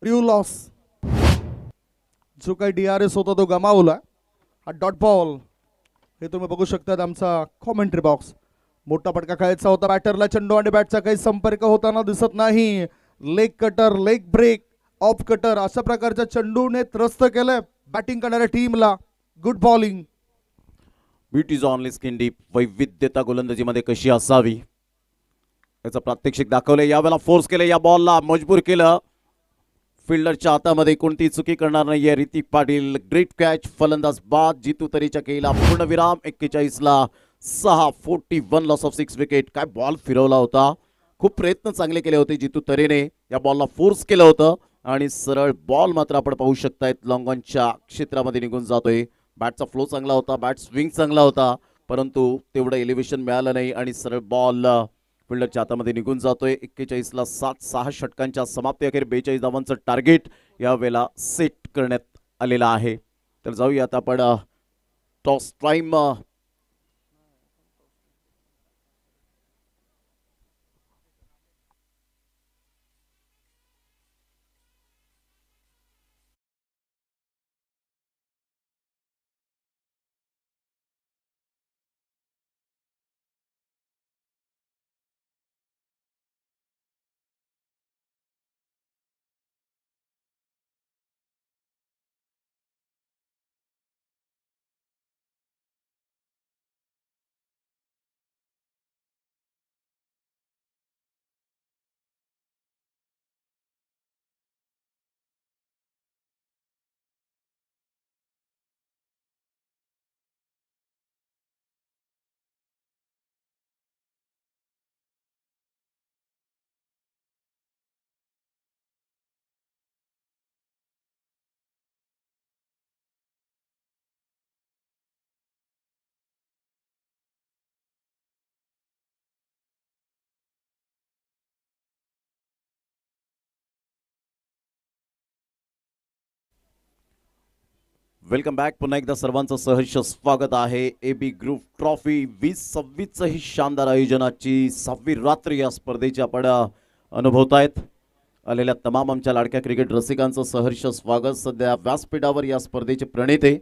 Review loss. जो काही DRS होता तो गमावला. हा डॉट बॉल हे तुम्ही बघू शकता आमचा कॉमेंट्री बॉक्स. मोठा फटका खेळायचा होता. बॅटरला चेंडू आणि बॅटचा काही संपर्क होताना दिसत नाही. Leg cutter, leg break, off cutter अशा प्रकारच्या चेंडूने त्रस्त केलंय बॅटिंग करणाऱ्या टीमला. Good bowling. Beat is only skin deep. वैविध्यता गोलंदाजीमध्ये कशी असावी याचं प्रात्यक्षिक दाखवले. यावेळेला फोर्स केले, या बॉलला मजबूर केलं. फिल्डरच्या हातामध्ये कोणती चुकी करणार नाहीये ऋतिक पाटील. Great catch. फलंदाज बाद. जितू तरीच्या केला पूर्णविराम. 41ला 6. 41 लॉस ऑफ 6 विकेट. काय बॉल फिरवला होता. खूप प्रयत्न चांगले केले होते जितू तरेने. या बॉलला फोर्स केलं होतं आणि सरळ बॉल मात्र आपण पाहू शकतायत लॉंग ऑनच्या क्षेत्रामध्ये निघून जातोय. बॅटचा फ्लो चांगला होता, बॅट स्विंग चांगला होता, परंतु तेवढं एलिव्हेशन मिळालं नाही आणि सरळ बॉल फिल्डरच्या हातामध्ये निघून जातोय. 41ला 7. 6 षटकांच्या समाप्ती अखेर 42 धावांचं टार्गेट यावेळेला सेट करण्यात आलेलं आहे. तर जाऊयात आपण टॉस टाइम. Welcome back. पुन्हा एकदा सर्वांचं सहर्ष स्वागत आहे. AB ग्रुप ट्रॉफी 2026 ही शानदार आयोजनाची 6वी रात्र या स्पर्धेची आपण अनुभवतायत. आलेल्या तमाम आमच्या लाडक्या क्रिकेट रसिकांचं सहर्ष स्वागत. सध्या व्यासपीठावर या स्पर्धेचे प्रणेते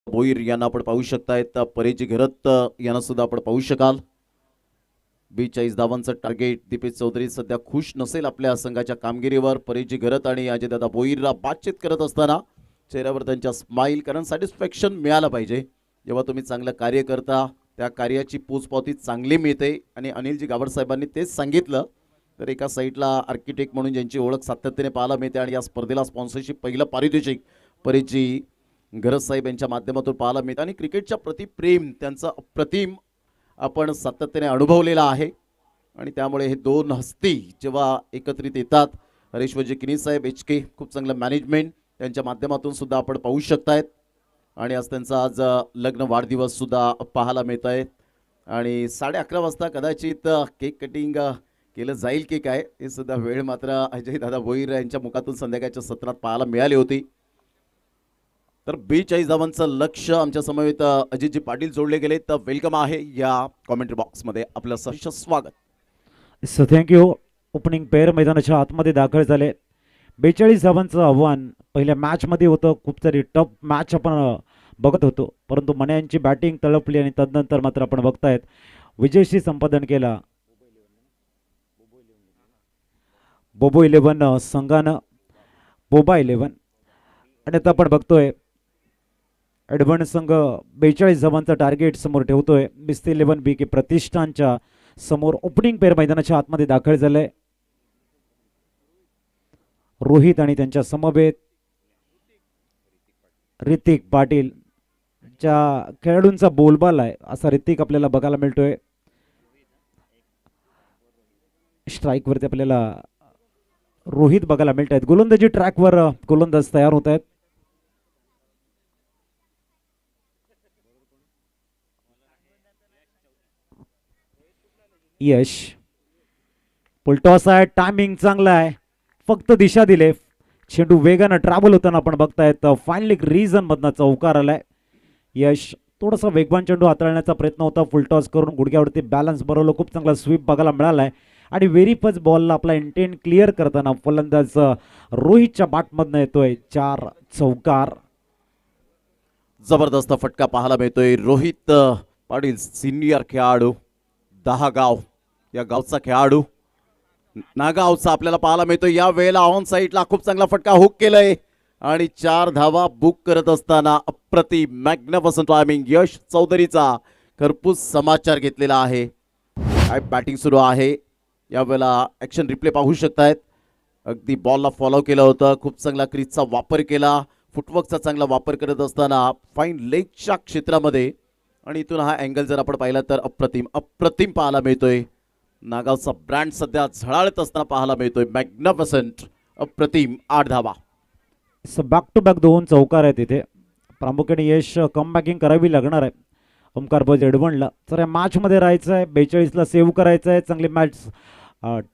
भोईर यांना आपण पाहू शकतायत. परेजी घरत यांना सुद्धा आपण पाहू शकाल. 42 धावांचं टार्गेट. दीपेश चौधरी सध्या खुश नसेल आपल्या संघाच्या कामगिरीवर. परेजी घरत आणि अजयदादा भोईरला बातचीत करत असताना चेहऱ्यावर त्यांच्या स्माईल, कारण सॅटिस्फॅक्शन मिळालं पाहिजे. जेव्हा तुम्ही चांगलं कार्य करता त्या कार्याची पोचपावती चांगली मिळते आणि अनिलजी गावड साहेबांनी तेच सांगितलं. तर एका साईडला आर्किटेक्ट म्हणून ज्यांची ओळख सातत्याने पाहायला मिळते आणि या स्पर्धेला स्पॉन्सरशिप पहिलं पारितोषिक परेजी घरत साहेब यांच्या माध्यमातून पाहायला मिळतं आणि क्रिकेटच्या प्रति प्रेम त्यांचं अप्रतिम आपण सातत्याने अनुभवलेला आहे. आणि त्यामुळे हे दोन हस्ती जेव्हा एकत्रित येतात, हरेश्वरजी किनी साहेब HK खूप चांगलं मॅनेजमेंट त्यांच्या माध्यमातून सुद्धा आपण पाहू शकतायत. आणि आज त्यांचा आज लग्न वाढदिवस सुद्धा पाहायला मिळत आहेत आणि 11:30 वाजता कदाचित केक कटिंग केलं जाईल की काय हे सुद्धा वेळ मात्र अजयदादा भोईर यांच्या मुखातून संध्याकाळच्या सत्रात पाहायला मिळाली होती. तर 42 धावांचं लक्ष आमच्या समवेत अजितजी पाटील जोडले गेले. तर वेलकम आहे या कॉमेंट्री बॉक्समध्ये आपलं सहर्ष स्वागत. So thank you. ओपनिंग पेअर मैदानाच्या आतमध्ये दाखल झाले. 42 धावांचं आव्हान पहिल्या मॅचमध्ये होतं. खूप सारी टफ मॅच आपण बघत होतो, परंतु मने यांची बॅटिंग तळपली आणि तदनंतर मात्र आपण बघतायत विजयशी संपादन केला बोबो 11 संघानं. बोबा 11 आणि आता आपण बघतोय ॲडव्हान्स संघ 42 धावांचा टार्गेट समोर ठेवतोय. बिस्ती 11 BK प्रतिष्ठानच्या समोर ओपनिंग पेअर मैदानाच्या आतमध्ये दाखल झालंय. रोहित आणि त्यांच्या समवेत ऋतिक पाटील च्या खेळाडूंचा बोलबाल आहे असा ऋतिक आपल्याला बघायला मिळतोय. स्ट्राईक वरती आपल्याला रोहित बघायला मिळत आहेत. गोलंदाजी ट्रॅकवर गोलंदाज तयार होत आहेत. यश पुलटॉस आहे. टायमिंग चांगला आहे. फक्त दिशा दिले. चेंडू वेगानं ट्रॅव्हल होताना आपण बघतायत. फायनली रिझन मधनं चौकार आलाय. यश थोडासा वेगवान चेंडू हाताळण्याचा प्रयत्न होता. फुलटॉस करून गुडघ्यावरती बॅलन्स बरोबर खूप चांगला स्वीप बघायला मिळालाय आणि व्हेरी फर्स्ट बॉलला आपला इंटेंट क्लिअर करताना फलंदाज रोहितच्या बॅटमधनं येतोय 4 चौकार. जबरदस्त फटका पाहायला मिळतोय. रोहित पाटील सिनियर खेळाडू, 10 गाव या गावचा खेळाडू, नागावचा आपल्याला पाहायला मिळतोय. या वेळेला ऑन साईडला खूप चांगला फटका हुक केलाय आणि 4 धावा बुक करत असताना अप्रतिम मॅग्निफिसंट टायमिंग यश चौधरीचा खरपूस समाचार घेतलेला आहे. काय बॅटिंग सुरू आहे. यावेळेला ॲक्शन रिप्ले पाहू शकतायत. अगदी बॉलला फॉलो केलं होतं. खूप चांगला क्रीजचा वापर केला. फुटवर्कचा चांगला वापर करत असताना फाईन लेगच्या क्षेत्रामध्ये आणि इथून हा अँगल जर आपण पाहिला तर अप्रतिम अप्रतिम पाहायला मिळतोय. नागावचा ब्रँड सध्या झळाळत असताना पाहायला मिळतोय. मॅग्निफिसंट अप्रतिम 8 धावा. बॅक टू बॅक 2 चौकार आहेत इथे. प्रामुख्याने यश कमबॅकिंग करावी लागणार आहे ओमकार बॉज एडवनला. तर या मॅचमध्ये राहायचं आहे. 42ला सेव्ह करायचं आहे. चांगली मॅच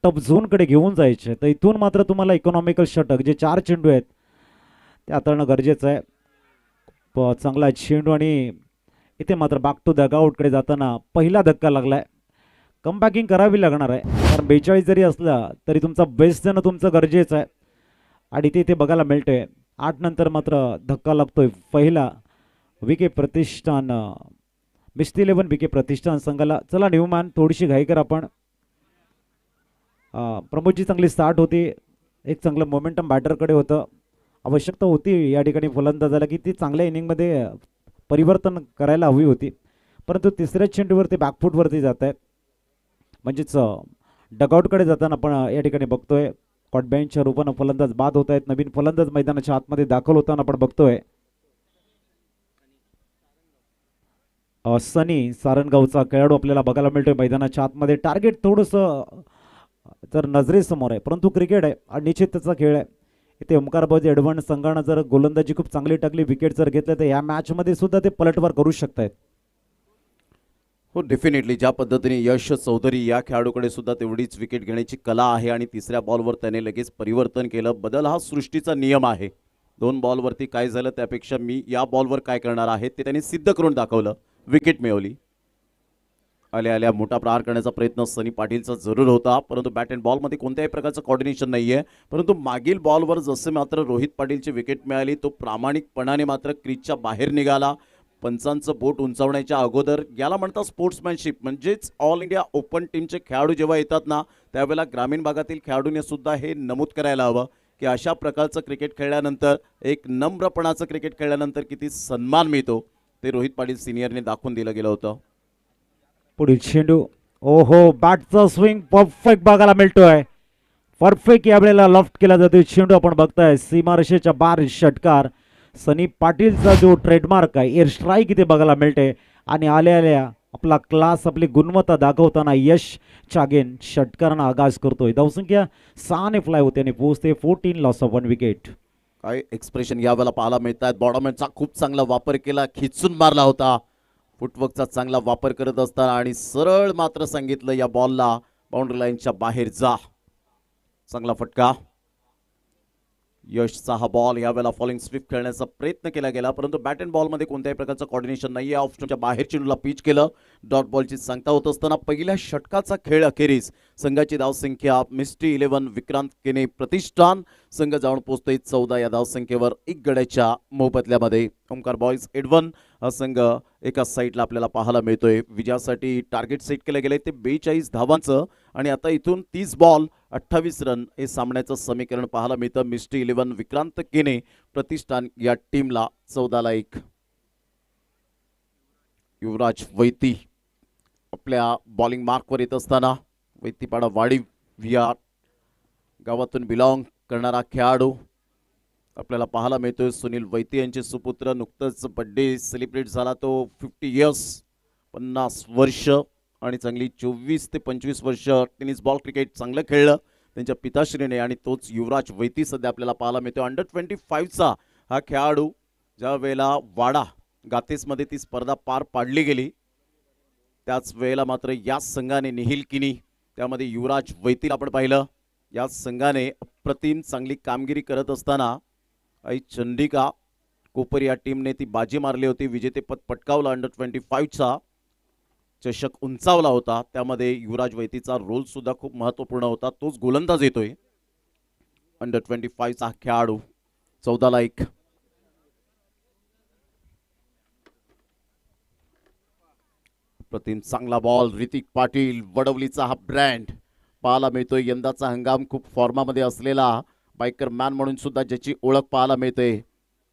टफ झोनकडे घेऊन जायचे. तर इथून मात्र तुम्हाला इकॉनॉमिकल षटक जे 4 चेंडू आहेत ते हाताळणं गरजेचं आहे. चांगला चेंडू आणि इथे मात्र बॅक टू डगआउटकडे जाताना पहिला धक्का लागलाय. कमबॅकिंग करावी लागणार आहे कारण 42 जरी असला तरी तुमचा बेस्ट देणं तुमचं गरजेचं आहे आणि ते इथे बघायला मिळतंय. 8 नंतर मात्र धक्का लागतोय पहिला. विके प्रतिष्ठान मिस्टी 11 विके प्रतिष्ठान संघाला. चला न्यूमॅन थोडीशी घाई कर आपण. प्रमोदची चांगली स्टार्ट होती. एक चांगलं मोमेंटम बॅटरकडे होतं. आवश्यकता होती या ठिकाणी फलंदाजाला की ती चांगल्या इनिंगमध्ये परिवर्तन करायला हवी होती. परंतु तिसऱ्या चेंडूवरती बॅकफूटवरती जात आहेत. म्हणजेच डगआउटकडे जाताना आपण या ठिकाणी बघतोय कॉटबँकच्या रूपानं फलंदाज बाद होत आहेत. नवीन फलंदाज मैदानाच्या आतमध्ये दाखल होताना आपण बघतोय. सनी सारणगावचा खेळाडू आपल्याला बघायला मिळतोय मैदानाच्या आतमध्ये. टार्गेट थोडंसं तर नजरेसमोर आहे परंतु क्रिकेट आहे आणि निश्चित त्याचा खेळ आहे. इथे ओमकारबाज एडव्हान्स संघानं जर गोलंदाजी खूप चांगली टाकली, विकेट जर घेतले तर या मॅचमध्ये सुद्धा ते पलटवार करू शकतात. हो, डेफिनेटली ज्या पद्धतीने यश चौधरी या खेळाडूकडे सुद्धा तेवढीच विकेट घेण्याची कला आहे आणि तिसऱ्या बॉलवर त्याने लगेच परिवर्तन केलं. बदल हा सृष्टीचा नियम आहे. 2 बॉलवरती काय झालं त्यापेक्षा मी या बॉलवर काय करणार आहे ते त्यांनी सिद्ध करून दाखवलं. विकेट मिळवली. आल्या आल्या मोठा प्रहार करण्याचा प्रयत्न सनी पाटीलचा जरूर होता परंतु बॅट अँड बॉलमध्ये कोणत्याही प्रकारचं कॉर्डिनेशन नाही आहे. परंतु मागील बॉलवर जसे मात्र रोहित पाटीलची विकेट मिळाली तो प्रामाणिकपणाने मात्र क्रीजच्या बाहेर निघाला. पंचांचं बोट उंचावण्याच्या अगोदर याला म्हणतात स्पोर्ट्समॅनशिप. म्हणजेच ऑल इंडिया ओपन टीमचे खेळाडू जेव्हा येतात ना त्यावेळेला ग्रामीण भागातील खेळाडूंनी सुद्धा हे नमूद करायला हवं की अशा प्रकारचं क्रिकेट खेळल्यानंतर एक नम्रपणाचं क्रिकेट खेळल्यानंतर किती सन्मान मिळतो ते रोहित पाटील सिनियरने दाखवून दिलं गेलं होतं. पुढील चेंडू ओहो बॅटचा स्विंग परफेक्ट बघायला मिळतोय. परफेक्ट यावेळेला लॉफ्ट केला जातोय चेंडू. आपण बघताय सीमारेषेच्या बाहेर षटकार. सनी पाटीलचा जो ट्रेडमार्क आहे एअर स्ट्राईक इथे बघायला मिळते आणि आल्या आल्या आपला क्लास आपली गुणवत्ता दाखवताना यश चागेन षटकारांना आगाज करतोय. धावसंख्या 6 ने फ्लाय होते आणि पोहोचते 14 लॉस ऑफ 1 विकेट. काय एक्सप्रेशन यावेळेला पाहायला मिळतात. बॉडमॅनचा खूप चांगला वापर केला. खिचून मारला होता. फुटवर्कचा चांगला वापर करत असताना आणि सरळ मात्र सांगितलं या बॉलला बाउंड्री लाईनच्या बाहेर जा. चांगला फटका. यशचा हा बॉल यावेळेला फॉलिंग स्वीप खेळण्याचा प्रयत्न केला गेला परंतु बॅट अँड बॉलमध्ये कोणत्याही प्रकारचं कॉर्डिनेशन नाही आहे. ऑप्शनच्या बाहेर चेंडूला पिच केलं. डॉट बॉलची सांगता होत असताना पहिल्या षटकाचा खेळ अखेरीस संघाची धावसंख्या मिस्टी 11 विक्रांत केने प्रतिष्ठान संघ जाऊन पोहोचतोय 14 या धावसंख्येवर 1 गड्याच्या मोबदल्यामध्ये. ओमकार बॉयज एडवन हा संघ एका साईडला आपल्याला पाहायला मिळतोय. विजयासाठी टार्गेट सेट केलं गेलंय ते 42 धावांचं आणि आता इथून 30 बॉल 28 रन हे सामन्याचं समीकरण पाहायला मिळतं. मिस्टी 11 विक्रांत केने प्रतिष्ठान या टीमला 14ला 1. युवराज वैती आपल्या बॉलिंग मार्कवर येत असताना वैतीपाडा वाडी व्ही आर गावातून बिलॉंग करणारा खेळाडू आपल्याला पाहायला मिळतोय. सुनील वैती यांचे सुपुत्र, नुकतंच बर्थडे सेलिब्रेट झाला तो. 50 इयर्स, 50 वर्ष आणि चांगली 24 ते 25 वर्ष टेनिस बॉल क्रिकेट चांगलं खेळलं त्यांच्या पिताश्रीने, आणि तोच युवराज वैती सध्या आपल्याला पाहायला मिळतो. अंडर 25चा हा खेळाडू, ज्या वेळेला वाडा गातेसमध्ये ती स्पर्धा पार पाडली गेली त्याच वेळेला मात्र या संघाने निहिल किनी, त्यामध्ये युवराज वैतीला आपण पाहिलं. या संघाने अप्रतिम चांगली कामगिरी करत असताना आई चंडिका कोपर या टीमने ती बाजी मारली होती. विजेतेपद पटकावलं. अंडर 25चा चषक उंचावला होता. त्यामध्ये युवराज वैतीचा रोल सुद्धा खूप महत्त्वपूर्ण होता. तोच गोलंदाज येतोय. अंडर 25चा खेळाडू 14ला 1. प्रतिम चांगला बॉल. ऋतिक पाटील, वडवलीचा हा ब्रँड पाहायला मिळतोय. यंदाचा हंगाम खूप फॉर्मामध्ये असलेला बायकर मॅन म्हणून सुद्धा ज्याची ओळख पाहायला मिळते,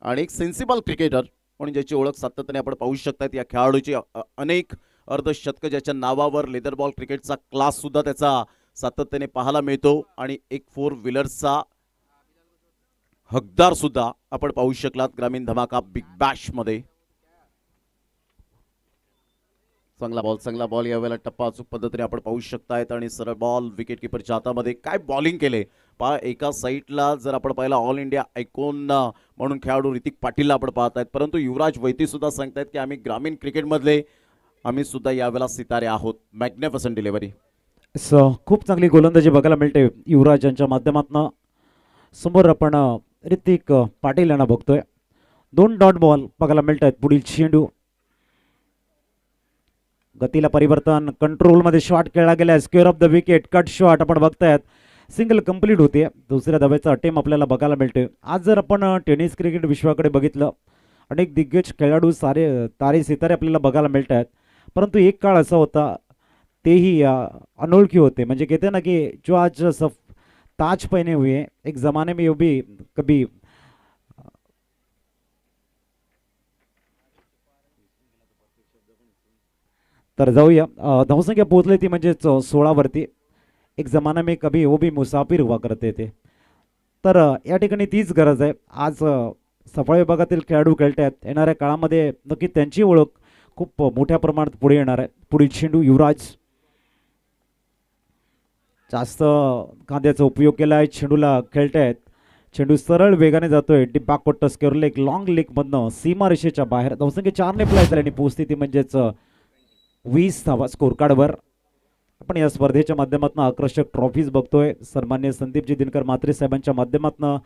आणि एक सेन्सिबल क्रिकेटर म्हणून ज्याची ओळख सातत्याने आपण पाहू शकतात. या खेळाडूची अनेक अर्धशतक ज्याच्या नावावर, लेदर बॉल क्रिकेटचा क्लास सुद्धा त्याचा सातत्याने पाहायला मिळतो, आणि एक 4 व्हीलरचा हकदार सुद्धा आपण पाहू शकलात ग्रामीण धमाका बिग बॅश मध्ये. चांगला बॉल यावेळेला टप्पा अचूक पद्धतीने आपण पाहू शकतायत, आणि सरळ बॉल विकेट किपरच्या हातामध्ये. काय बॉलिंग केले पहा. एका साईडला जर आपण पाहिला ऑल इंडिया आयकॉन म्हणून खेळाडू ऋतिक पाटीलला आपण पाहत आहेत, परंतु युवराज वैती सुद्धा सांगतायत की आम्ही ग्रामीण क्रिकेटमधले आम्ही सुद्धा यावेळेला सितारे आहोत. Magnificent delivery. खूप चांगली गोलंदाजी बघायला मिळते युवराज यांच्या माध्यमातून. समोर आपण ऋतिक पाटील यांना बघतोय. 2 डॉट बॉल बघायला मिळत आहेत. पुढील चेंडू, गतीला परिवर्तन, कंट्रोलमध्ये शॉट खेळला गेला. Square of the wicket, cut shot आपण बघतायत. सिंगल कंप्लीट होते. दुसऱ्या धावेचा अटेम आपल्याला बघायला मिळते. आज जर आपण टेनिस क्रिकेट विश्वाकडे बघितलं, अनेक दिग्गज खेळाडू, तारे सितारे आपल्याला बघायला मिळत आहेत, परंतु एक काळ असा होता तेही अनोळखी होते. म्हणजे कहते ना कि जो आज सब ताज पहने हुए एक जमाने में भी कभी तर जाऊया. धावसंख्या पोहोचली ती म्हणजे 16 वरती. एक जमाना में कभी वो भी मुसाफिर हुआ करते थे. तर या ठिकाणी तीच गरज आहे. आज सफळ विभागातील खेळाडू खेळत आहेत. येणाऱ्या काळामध्ये नक्की त्यांची ओळख खूप मोठ्या प्रमाणात पुढे येणार आहे. पुढील चेंडू युवराज, जास्त कांद्याचा उपयोग केला आहे. चेंडूला खेळत आहेत. चेंडू सरळ वेगाने जातोय. डीप बॅकवर्ड टच करून एक लॉंग लेग मधनं सीमा रेषेच्या बाहेर. धावसंख्या 4 ने प्लाय झाल्याने पोहोचते ती म्हणजेच 20 धावा स्कोर कार्डवर. आपण या स्पर्धेच्या माध्यमातून आकर्षक ट्रॉफीज बघतोय. सन्मान्य संदीपजी दिनकर म्हात्रे साहेबांच्या माध्यमातून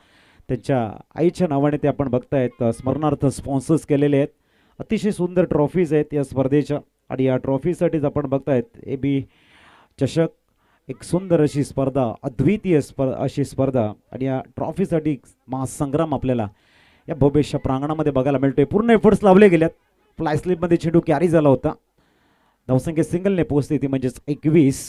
त्यांच्या आईच्या नावाने ते आपण बघतायत स्मरणार्थ स्पॉन्सर्स केलेले आहेत. अतिशय सुंदर ट्रॉफीज आहेत या स्पर्धेच्या, आणि या ट्रॉफीसाठीच आपण बघतायत AB चषक, एक सुंदर अशी स्पर्धा, अद्वितीय अशी स्पर्धा, आणि या ट्रॉफीसाठी महासंग्राम आपल्याला या भव्यच्या प्रांगणामध्ये बघायला मिळतोय. पूर्ण एफर्ट्स लावले गेल्यात. फ्लाय स्लिपमध्ये चेंडू कॅरी झाला होता. धावसंख्या सिंगलने पोहोचते ती म्हणजेच 21.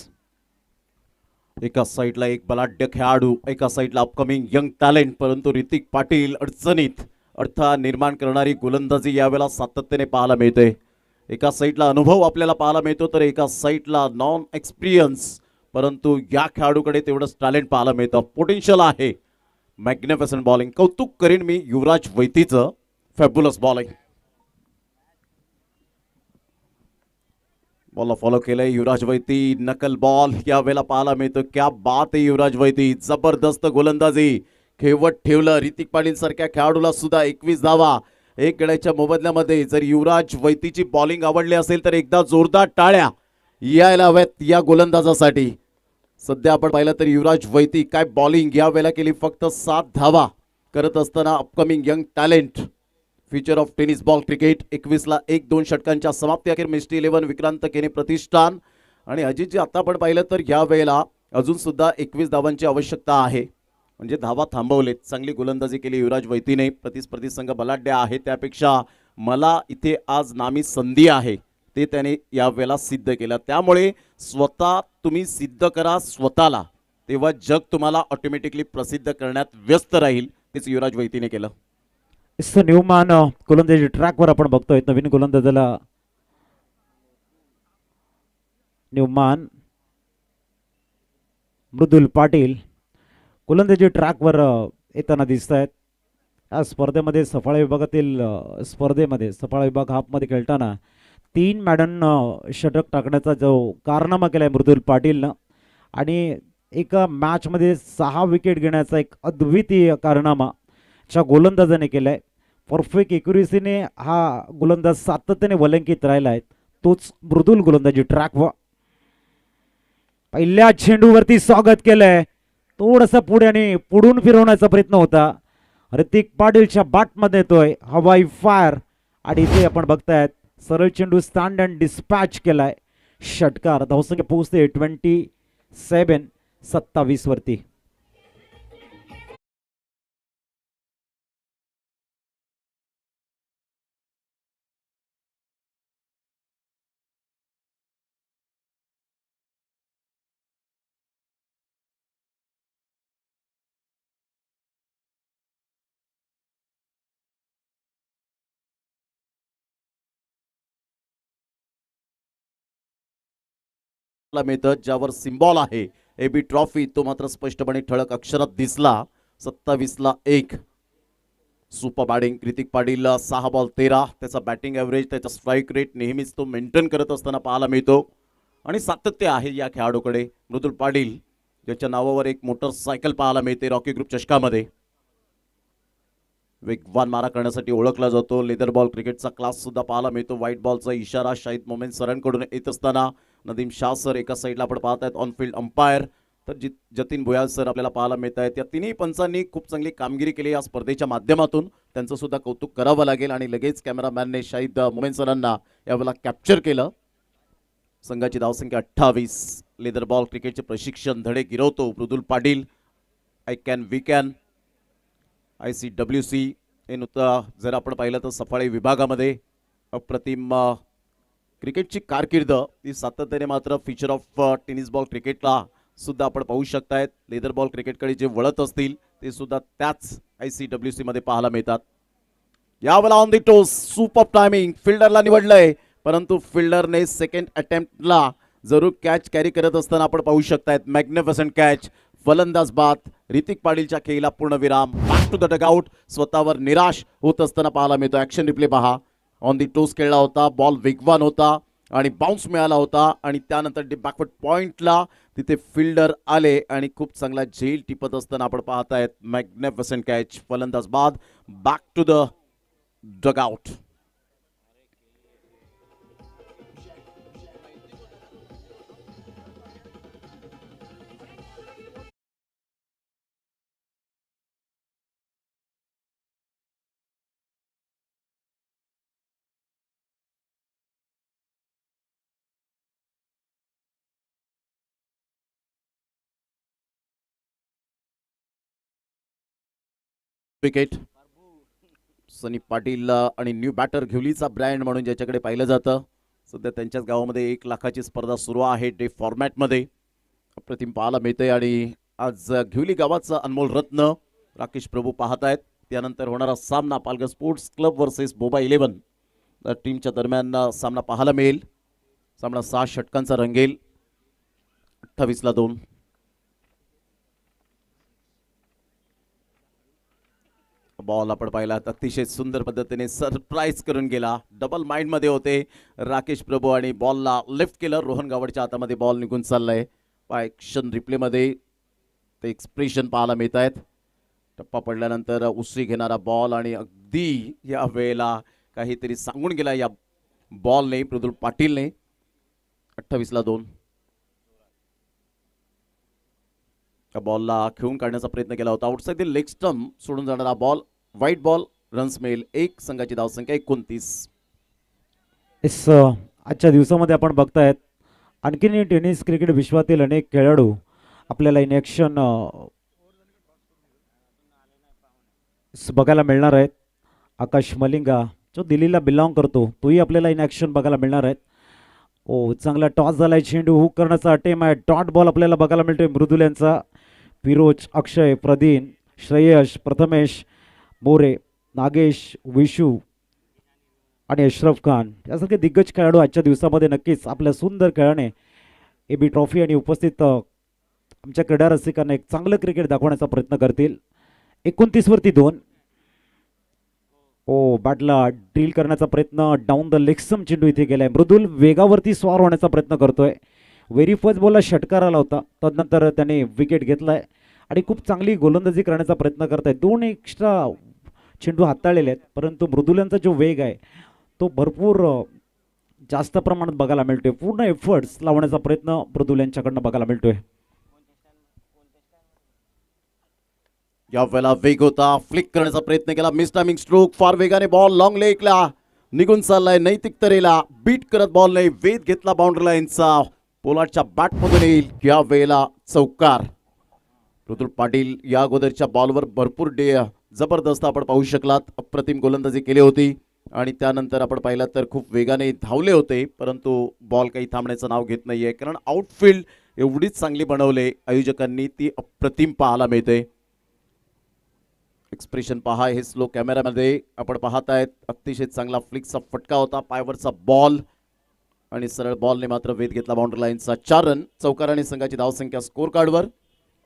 एका साईडला एक बलाढ्य खेळाडू, एका साईडला अपकमिंग यंग टॅलेंट, परंतु ऋतिक पाटील अडचणीत अडथळा निर्माण करणारी गोलंदाजी यावेळेला सातत्याने पाहायला मिळते. एका साईडला अनुभव आपल्याला पाहायला मिळतो, तर एका साईडला नॉन एक्सपिरियन्स, परंतु या खेळाडूकडे तेवढंच टॅलेंट पाहायला मिळतं. पोटेन्शियल आहे. Magnificent bowling. कौतुक करीन मी युवराज वैतीचं. Fabulous bowling. बॉलला फॉलो केलंय युवराज वैती. नकल बॉल यावेळेला पाहायला मिळतो. क्या बात आहे युवराज वैती. जबरदस्त गोलंदाजी. खेळवत ठेवलं. ऋतिक पाटील सारख्या खेळाडूला सुद्धा 21 धावा 1 गड्याच्या मोबदल्यामध्ये. जर युवराज वैतीची बॉलिंग आवडली असेल तर एकदा जोरदार टाळ्या यायला हव्यात या गोलंदाजासाठी. सध्या आपण पाहिलं तर युवराज वैती काय बॉलिंग यावेळेला केली. फक्त 7 धावा करत असताना upcoming young talent, future of tennis ball cricket. 21ला 1-2 षटकांच्या समाप्ती अखेर मिस्टी 11 विक्रांत केने प्रतिष्ठान. आणि अजितजी आता आपण पाहिलं तर या वेळेला अजून सुद्धा 21 धावांची आवश्यकता आहे. म्हणजे धावा थांबवलेत. चांगली गोलंदाजी केली युवराज वैतीने. प्रतिस्पर्धी संघ बलाढ्य आहे, त्यापेक्षा मला इथे आज नामी संधी आहे ते त्याने यावेळेला सिद्ध केलं. त्यामुळे स्वतः तुम्ही सिद्ध करा स्वतःला, तेव्हा जग तुम्हाला ऑटोमॅटिकली प्रसिद्ध करण्यात व्यस्त राहील. तेच युवराज वैतीने केलं. न्यूमॅन गोलंदाजी ट्रॅकवर आपण बघतोय. नवीन गोलंदाजाला न्यूमॅन, मृदुल पाटील गोलंदाजी ट्रॅकवर येताना दिसत आहेत. या स्पर्धेमध्ये सफाळा विभागातील स्पर्धेमध्ये सफाळा विभाग हाफमध्ये खेळताना 3 मॅडन षटक टाकण्याचा जो कारनामा केला आहे मृदुल पाटीलनं आणि एका मॅचमध्ये 6 विकेट घेण्याचा एक अद्वितीय कारनामा च्या गोलंदाजाने केला आहे. परफेक्ट एक्युरेसीने हा गोलंदाज सातत्याने वलंकित राहिला आहे. तोच मृदुल गोलंदाजी ट्रॅकवर पहिल्या चेंडूवरती स्वागत केलंय. थोडंसं पुढे आणि पुढून फिरवण्याचा प्रयत्न होता. ऋतिक पाटीलच्या बॅटमध्ये येतोय हवाई फायर आणि इथे आपण बघतायत सरळ चेंडू स्टँड अँड डिस्पॅच केलाय. षटकार धावसंख्या पोहोचते 27 वरती. मिळतं ज्यावर सिम्बॉल आहे एबी ट्रॉफी तो मात्र स्पष्टपणे ठळक अक्षरात दिसला. 27-1 सुपर बॅटिंग कृतिक पाटील 6 बॉल 13 त्याचा बॅटिंग ॲव्हरेज त्याचा स्ट्राईक रेट नेहमीच तो मेंटेन करत असताना पाहायला मिळतो आणि सातत्य आहे या खेळाडूकडे. मृदुल पाटील ज्याच्या नावावर एक मोटरसायकल पाहायला मिळते रॉकी ग्रुप चषकामध्ये. वेगवान मारा करण्यासाठी ओळखला जातो. लेदर बॉल क्रिकेटचा क्लास सुद्धा पाहायला मिळतो. व्हाईट बॉलचा इशारा शाहिद मोमेन सरांकडून येत असताना नदीम शाह सर एका साईडला आपण पाहत आहेत ऑन फील्ड अंपायर तर जतीन भुयाल सर आपल्याला पाहायला मिळत आहेत. या तिन्ही पंचांनी खूप चांगली कामगिरी केली या स्पर्धेच्या माध्यमातून. त्यांचं सुद्धा कौतुक करावं लागेल आणि लगेच कॅमेरामॅनने शाहिद मोमेन सरांना यावेळेला कॅप्चर केलं. संघाची धावसंख्या 28. लेदर बॉल क्रिकेटचे प्रशिक्षण धडे गिरवतो Mridul Patil. I can we can ICWC हे नुकतं जर आपण पाहिलं तर सफाळे विभागामध्ये अप्रतिम क्रिकेटची कारकीर्द ती सातत्याने मात्र फीचर ऑफ टेनिस बॉल क्रिकेटला सुद्धा आपण पाहू शकतायत. लेदर बॉल क्रिकेटकडे जे वळत असतील ते सुद्धा त्याच ICWC मध्ये पाहायला मिळतात. यावेळेला on the toss super timing फिल्डरला निवडलंय परंतु फिल्डरने सेकंड अटेम्प्टला जरूर कॅच कॅरी करत असताना आपण पाहू शकतायत. मॅग्निफिसंट कॅच फलंदाज बाद. ऋतिक पाटीलच्या खेळीला पूर्णविराम. बॅक टू द डगआउट स्वतःवर निराश होत असताना पाहायला मिळतो. ॲक्शन रिप्ले पहा. ऑन दी टोस खेळला होता. बॉल वेगवान होता आणि बाउन्स मिळाला होता आणि त्यानंतर बॅकवर्ड पॉइंटला तिथे फिल्डर आले आणि खूप चांगला झेल टिपत असताना आपण पाहतायत. मॅग्निफिसंट कॅच फलंदाज बाद. Back to the dugout. Wicket Sunny Patil आणि न्यू बॅटर घिवलीचा ब्रँड म्हणून ज्याच्याकडे पाहिलं जातं. सध्या त्यांच्याच गावामध्ये 1 लाखाची स्पर्धा सुरू आहे डे फॉर्मॅटमध्ये. अप्रतिम पाहायला मिळते आणि आज घिवली गावाचा अनमोल रत्न राकेश प्रभू पाहत आहेत. त्यानंतर होणारा सामना Palghar sports club versus Boba 11 टीमच्या दरम्यान सामना पाहायला मिळेल. सामना 6 षटकांचा रंगेल. 28-2. बॉल आपण पाहिला अतिशय सुंदर पद्धतीने सरप्राईज करून गेला. डबल माइंड मध्ये होते राकेश प्रभू आणि बॉलला लिफ्ट केलं. रोहन गावडच्या हातामध्ये बॉल निघून चाललाय. ॲक्शन रिप्ले मध्ये ते एक्सप्रेशन पाहायला मिळत आहेत. टप्पा पडल्यानंतर उसरी घेणारा बॉल आणि अगदी या वेळेला काहीतरी सांगून गेला या बॉलने मृदुल पाटीलने. 28-2. बॉलला खेळून काढण्याचा प्रयत्न केला होता. आउटसाइड द लेग स्टंप सोडून जाणारा बॉल. White ball. रन्स मिळेल 1. संघाची धावसंख्या 29. आजच्या दिवसामध्ये आपण बघतायत आणखीन टेनिस क्रिकेट विश्वातील अनेक खेळाडू आपल्याला इन ॲक्शन बघायला मिळणार आहेत. आकाश मलिंगा जो दिल्लीला बिलॉंग करतो तोही आपल्याला इन ॲक्शन बघायला मिळणार आहेत. ओ चांगला टॉस झालाय. चेंडू हुक करण्याचा अटेम आहे. डॉट बॉल आपल्याला बघायला मिळतोय मृदुल यांचा. फिरोज, अक्षय, प्रदीन, श्रेयश, प्रथमेश, मोरे, नागेश, विशू आणि अशरफ खान यासारखे दिग्गज खेळाडू आजच्या दिवसामध्ये नक्कीच आपल्या सुंदर खेळाने एबी ट्रॉफी आणि उपस्थित आमच्या क्रीडा रसिकांना एक चांगलं क्रिकेट दाखवण्याचा प्रयत्न करतील. 29 वरती 2. ओ बॅटला ड्रिल करण्याचा प्रयत्न, डाऊन द लेग स्टंप चेंडू इथे गेलाय. मृदुल वेगावरती स्वार होण्याचा प्रयत्न करतोय. व्हेरी फर्स्ट बॉलला षटकार आला होता, तदनंतर त्याने विकेट घेतलाय आणि खूप चांगली गोलंदाजी करण्याचा प्रयत्न करताय. 2 एक्स्ट्रा चेंडू हाताळलेले आहेत, परंतु मृदुल यांचा जो वेग आहे तो भरपूर जास्त प्रमाणात बघायला मिळतोय. पूर्ण एफर्ट्स लावण्याचा प्रयत्न मृदुल यांच्याकडनं बघायला मिळतोय. या वेळेला वेग होता, फ्लिक करण्याचा प्रयत्न केला, मिस टायमिंग स्ट्रोक, फार वेगाने बॉल लॉंग लेगला निघून चाललाय. नैतिकतेला बीट करत बॉल नाही, वेध घेतला बाउंड्री लाईनचा, पोलार्डच्या बॅटमधून येईल. या वेळेला चौकार. ऋतुल पाटील या अगोदरच्या बॉलवर भरपूर जबरदस्त आपण पाहू शकलात, अप्रतिम गोलंदाजी केली होती आणि त्यानंतर आपण पाहिलं तर खूप वेगाने धावले होते, परंतु बॉल काही थांबण्याचं नाव घेत नाहीये, कारण आउटफील्ड एवढीच चांगली बनवले आयोजकांनी, ती अप्रतिम पाहायला मिळते. एक्सप्रेशन पहा, हे स्लो कॅमेरामध्ये आपण पाहतायत. अतिशय चांगला फ्लिकचा फटका होता, पायवरचा बॉल आणि सरळ बॉलने मात्र वेध घेतला बाउंड्री लाईनचा. 4 रन. चौकार आणि संघाची धावसंख्या स्कोर कार्डवर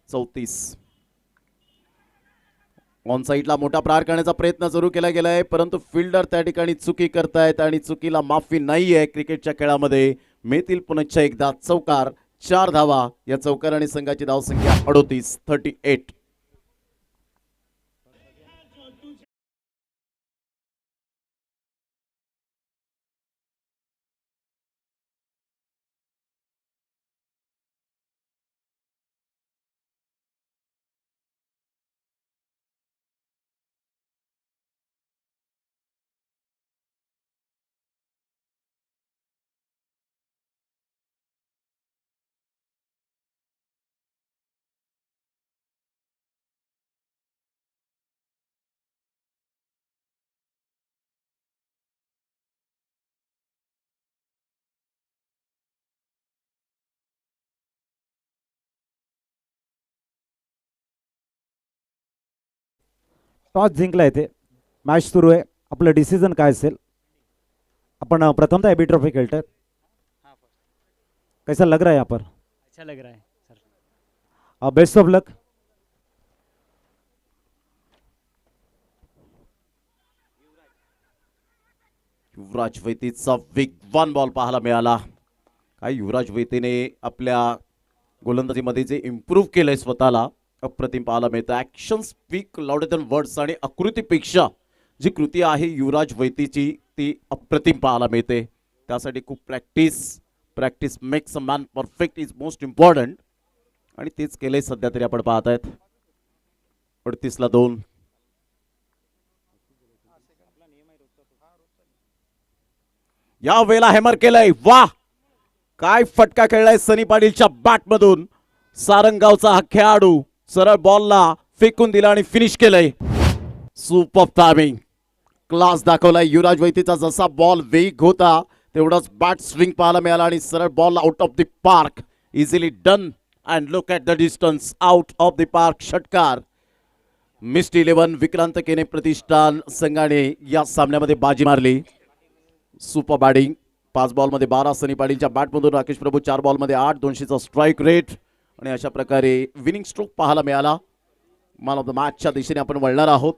34. ऑन साईडला मोठा प्रहार करण्याचा प्रयत्न सुरू केला गेलाय, परंतु फिल्डर त्या ठिकाणी चुकी करतायत आणि चुकीला माफी नाहीये क्रिकेटच्या खेळामध्ये. मिळतील पुनश्च एकदा चौकार. 4 धावा. या चौकार आणि संघाची धावसंख्या 38. टॉस जिंकला येते, मॅच सुरू आहे. आपलं डिसिजन काय असेल? आपण प्रथमतः एबी ट्रॉफी खेळतात. कैसा लग रहा है यहाँ पर? अच्छा लग रहा है सर. बेस्ट ऑफ लक. युवराज वैतीचा वेगवान बॉल पाहायला मिळाला. काय युवराज वैतीने आपल्या गोलंदाजीमध्ये जे इम्प्रूव्ह केलंय स्वतःला, अप्रतिम पाहायला मिळतं. Action speak louder than words आणि आकृतीपेक्षा जी कृती आहे युवराज वैतीची ती अप्रतिम पाहायला मिळते. त्यासाठी खूप practice makes a man perfect is most important आणि तेच केलंय सध्या तरी आपण पाहत आहेत. 38ला 2. या वेळेला हॅमर केलंय. वाह, काय फटका खेळलाय सनी पाटीलच्या बॅटमधून. सारंगावचा हा खेळाडू सरळ बॉलला फेकून दिला आणि फिनिश केलंय. सुपर टायमिंग, क्लास दाखवलाय युवराज वैतीचा. जसा बॉल वेग होता तेवढाच बॅट स्विंग पाहायला मिळाला आणि सरळ ball out of the park. Easily done and look at the distance, out of the park. षटकार. मिस्ड 11 विक्रांत केने प्रतिष्ठान संघाने या सामन्यामध्ये बाजी मारली. Super batting. 5 बॉलमध्ये 12 सनी पाटीलच्या बॅटमधून. राकेश प्रभू 4 बॉलमध्ये 8, 200चा स्ट्राईक रेट आणि अशा प्रकारे विनिंग स्ट्रोक पाहायला मिळाला. मॅन ऑफ द मॅचच्या दिशेने आपण वळणार आहोत.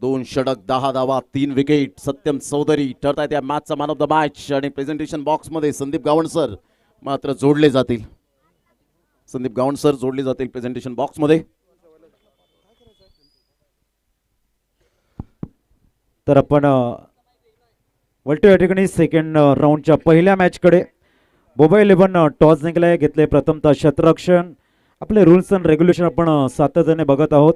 2 षटक, 10 धावा, 3 विकेट. सत्यम चौधरी ठरतायत या मॅचचा मॅन ऑफ द मॅच आणि प्रेझेंटेशन बॉक्समध्ये संदीप गावणसर मात्र जोडले जातील. संदीप गावणसर जोडले जातील प्रेझेंटेशन बॉक्समध्ये. तर आपण वलटू या ठिकाणी सेकंड राऊंडच्या पहिल्या मॅचकडे. बोबा 11 टॉस जिंकलाय, घेतले प्रथमतः क्षेत्ररक्षण. आपले रूल्स अँड रेग्युलेशन आपण सातत्याने बघत आहोत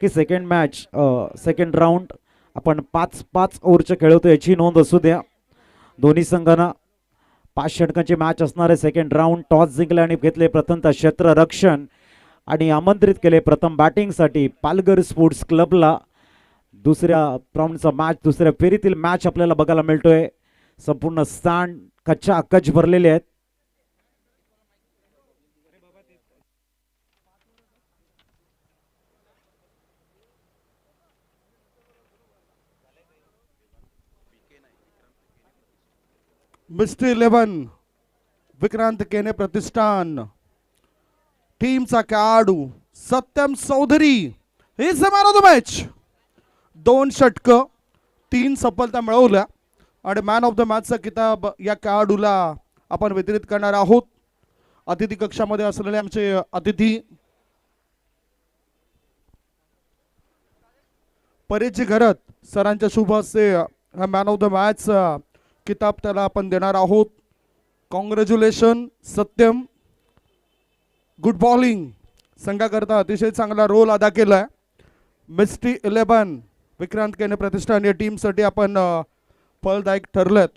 की सेकंड राऊंड आपण 5-5 ओव्हरचे खेळवतो, याची नोंद असू द्या. दोन्ही संघांना 5 षटकांची मॅच असणार आहे. सेकंड राऊंड टॉस जिंकले आणि घेतले प्रथमतः क्षेत्ररक्षण आणि आमंत्रित केले प्रथम बॅटिंगसाठी पालघर स्पोर्ट्स क्लबला. दुसऱ्या राऊंडचा मॅच, दुसऱ्या फेरीतील मॅच आपल्याला बघायला मिळतोय. संपूर्ण स्टँड कच्च्या अक्कच भरलेले आहेत. मिस्टर 11 विक्रांत केने प्रतिष्ठान टीमचा खेळाडू Satyam Chaudhary is the man of the match. 2 षटकं 3 सफलता मिळवल्या आणि मॅन ऑफ द मॅचचा किताब या खेळाडूला आपण वितरित करणार आहोत. अतिथी कक्षामध्ये असलेले आमचे अतिथी परेशजी घरत सरांच्या शुभ हस्ते हा मॅन ऑफ द मॅच किताब त्याला आपण देणार आहोत. कॉंग्रॅच्युलेशन सत्यम, गुड बॉलिंग, संघाकरता अतिशय चांगला रोल अदा केलाय. मिस्टी 11 विक्रांत केने प्रतिष्ठान या टीमसाठी आपण फलदायक ठरलेत.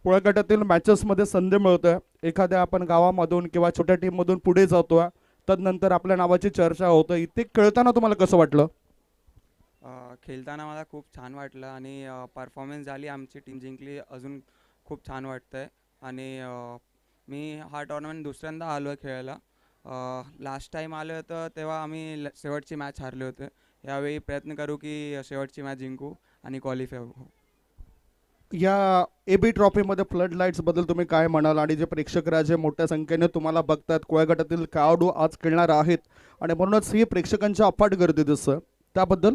पुढे गटातील मॅचेसमध्ये संधी मिळतोय, एखाद्या आपण गावामधून किंवा छोट्या टीममधून पुढे जातोय, तदनंतर आपल्या नावाची चर्चा होतं. इथे खेळताना तुम्हाला कसं वाटलं? खेळताना मला खूप छान वाटलं आणि परफॉर्मन्स झाली, आमची टीम जिंकली, अजून खूप छान वाटतं आहे. आणि मी हा टुर्नामेंट दुसऱ्यांदा आलो आहे खेळायला. लास्ट टाईम आलो होतं तेव्हा आम्ही शेवटची मॅच हारले होते. यावेळी प्रयत्न करू की शेवटची मॅच जिंकू आणि क्वालिफाय हो. या एबी ट्रॉफीमध्ये फ्लड लाईट्स बद्दल तुम्ही काय म्हणाल? आणि जे प्रेक्षक राजे मोठ्या संख्येने तुम्हाला बघतात, कोळ्या गटातील खेळाडू आज खेळणार आहेत आणि म्हणूनच ही प्रेक्षकांच्या अफाट गर्दी दिसतं, त्याबद्दल?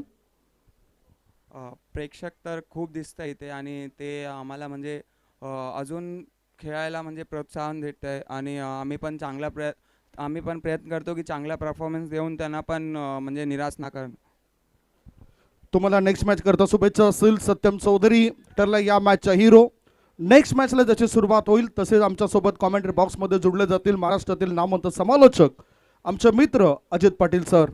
प्रेक्षक तर खूप दिसतं इथे आणि ते आम्हाला म्हणजे अजून खेळायला म्हणजे प्रोत्साहन देत आहे. आणि आम्ही पण प्रयत्न करतो की चांगला परफॉर्मन्स देऊन त्यांना पण म्हणजे निराश ना करणं. तुम्हाला नेक्स्ट मॅच करता शुभेच्छा असतील. सत्यम चौधरी ठरला या मॅचचा हिरो. नेक्स्ट मॅचला ज्याची सुरुवात होईल तसेच आमच्यासोबत कॉमेंट्री बॉक्समध्ये जुडले जातील महाराष्ट्रातील नामवंत समालोचक आमचे मित्र अजित पाटील सर.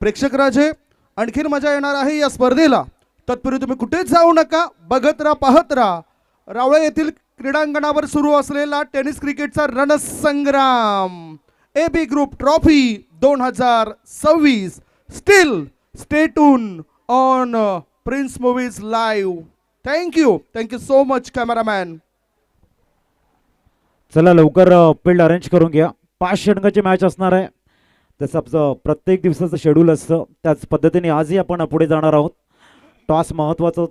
प्रेक्षक राजे, आणखीन मजा येणार आहे या स्पर्धेला. तत्पूर्वी तुम्ही कुठेच जाऊ नका, बघत राहा, पाहत राहा. रावळे येथील क्रीडांगणावर सुरू असलेला टेनिस क्रिकेटचा रणसंग्राम AB group trophy 2026. Still stay tuned on Prince Movies live. Thank you so much cameraman. चला लवकर फील्ड अरेंज करून घ्या. 5 षटकांची मॅच असणार आहे. तसं प्रत्येक दिवसाचं शेड्यूल असतं, त्याच पद्धतीने आजही आपण पुढे जाणार आहोत. टॉस महत्त्वाचा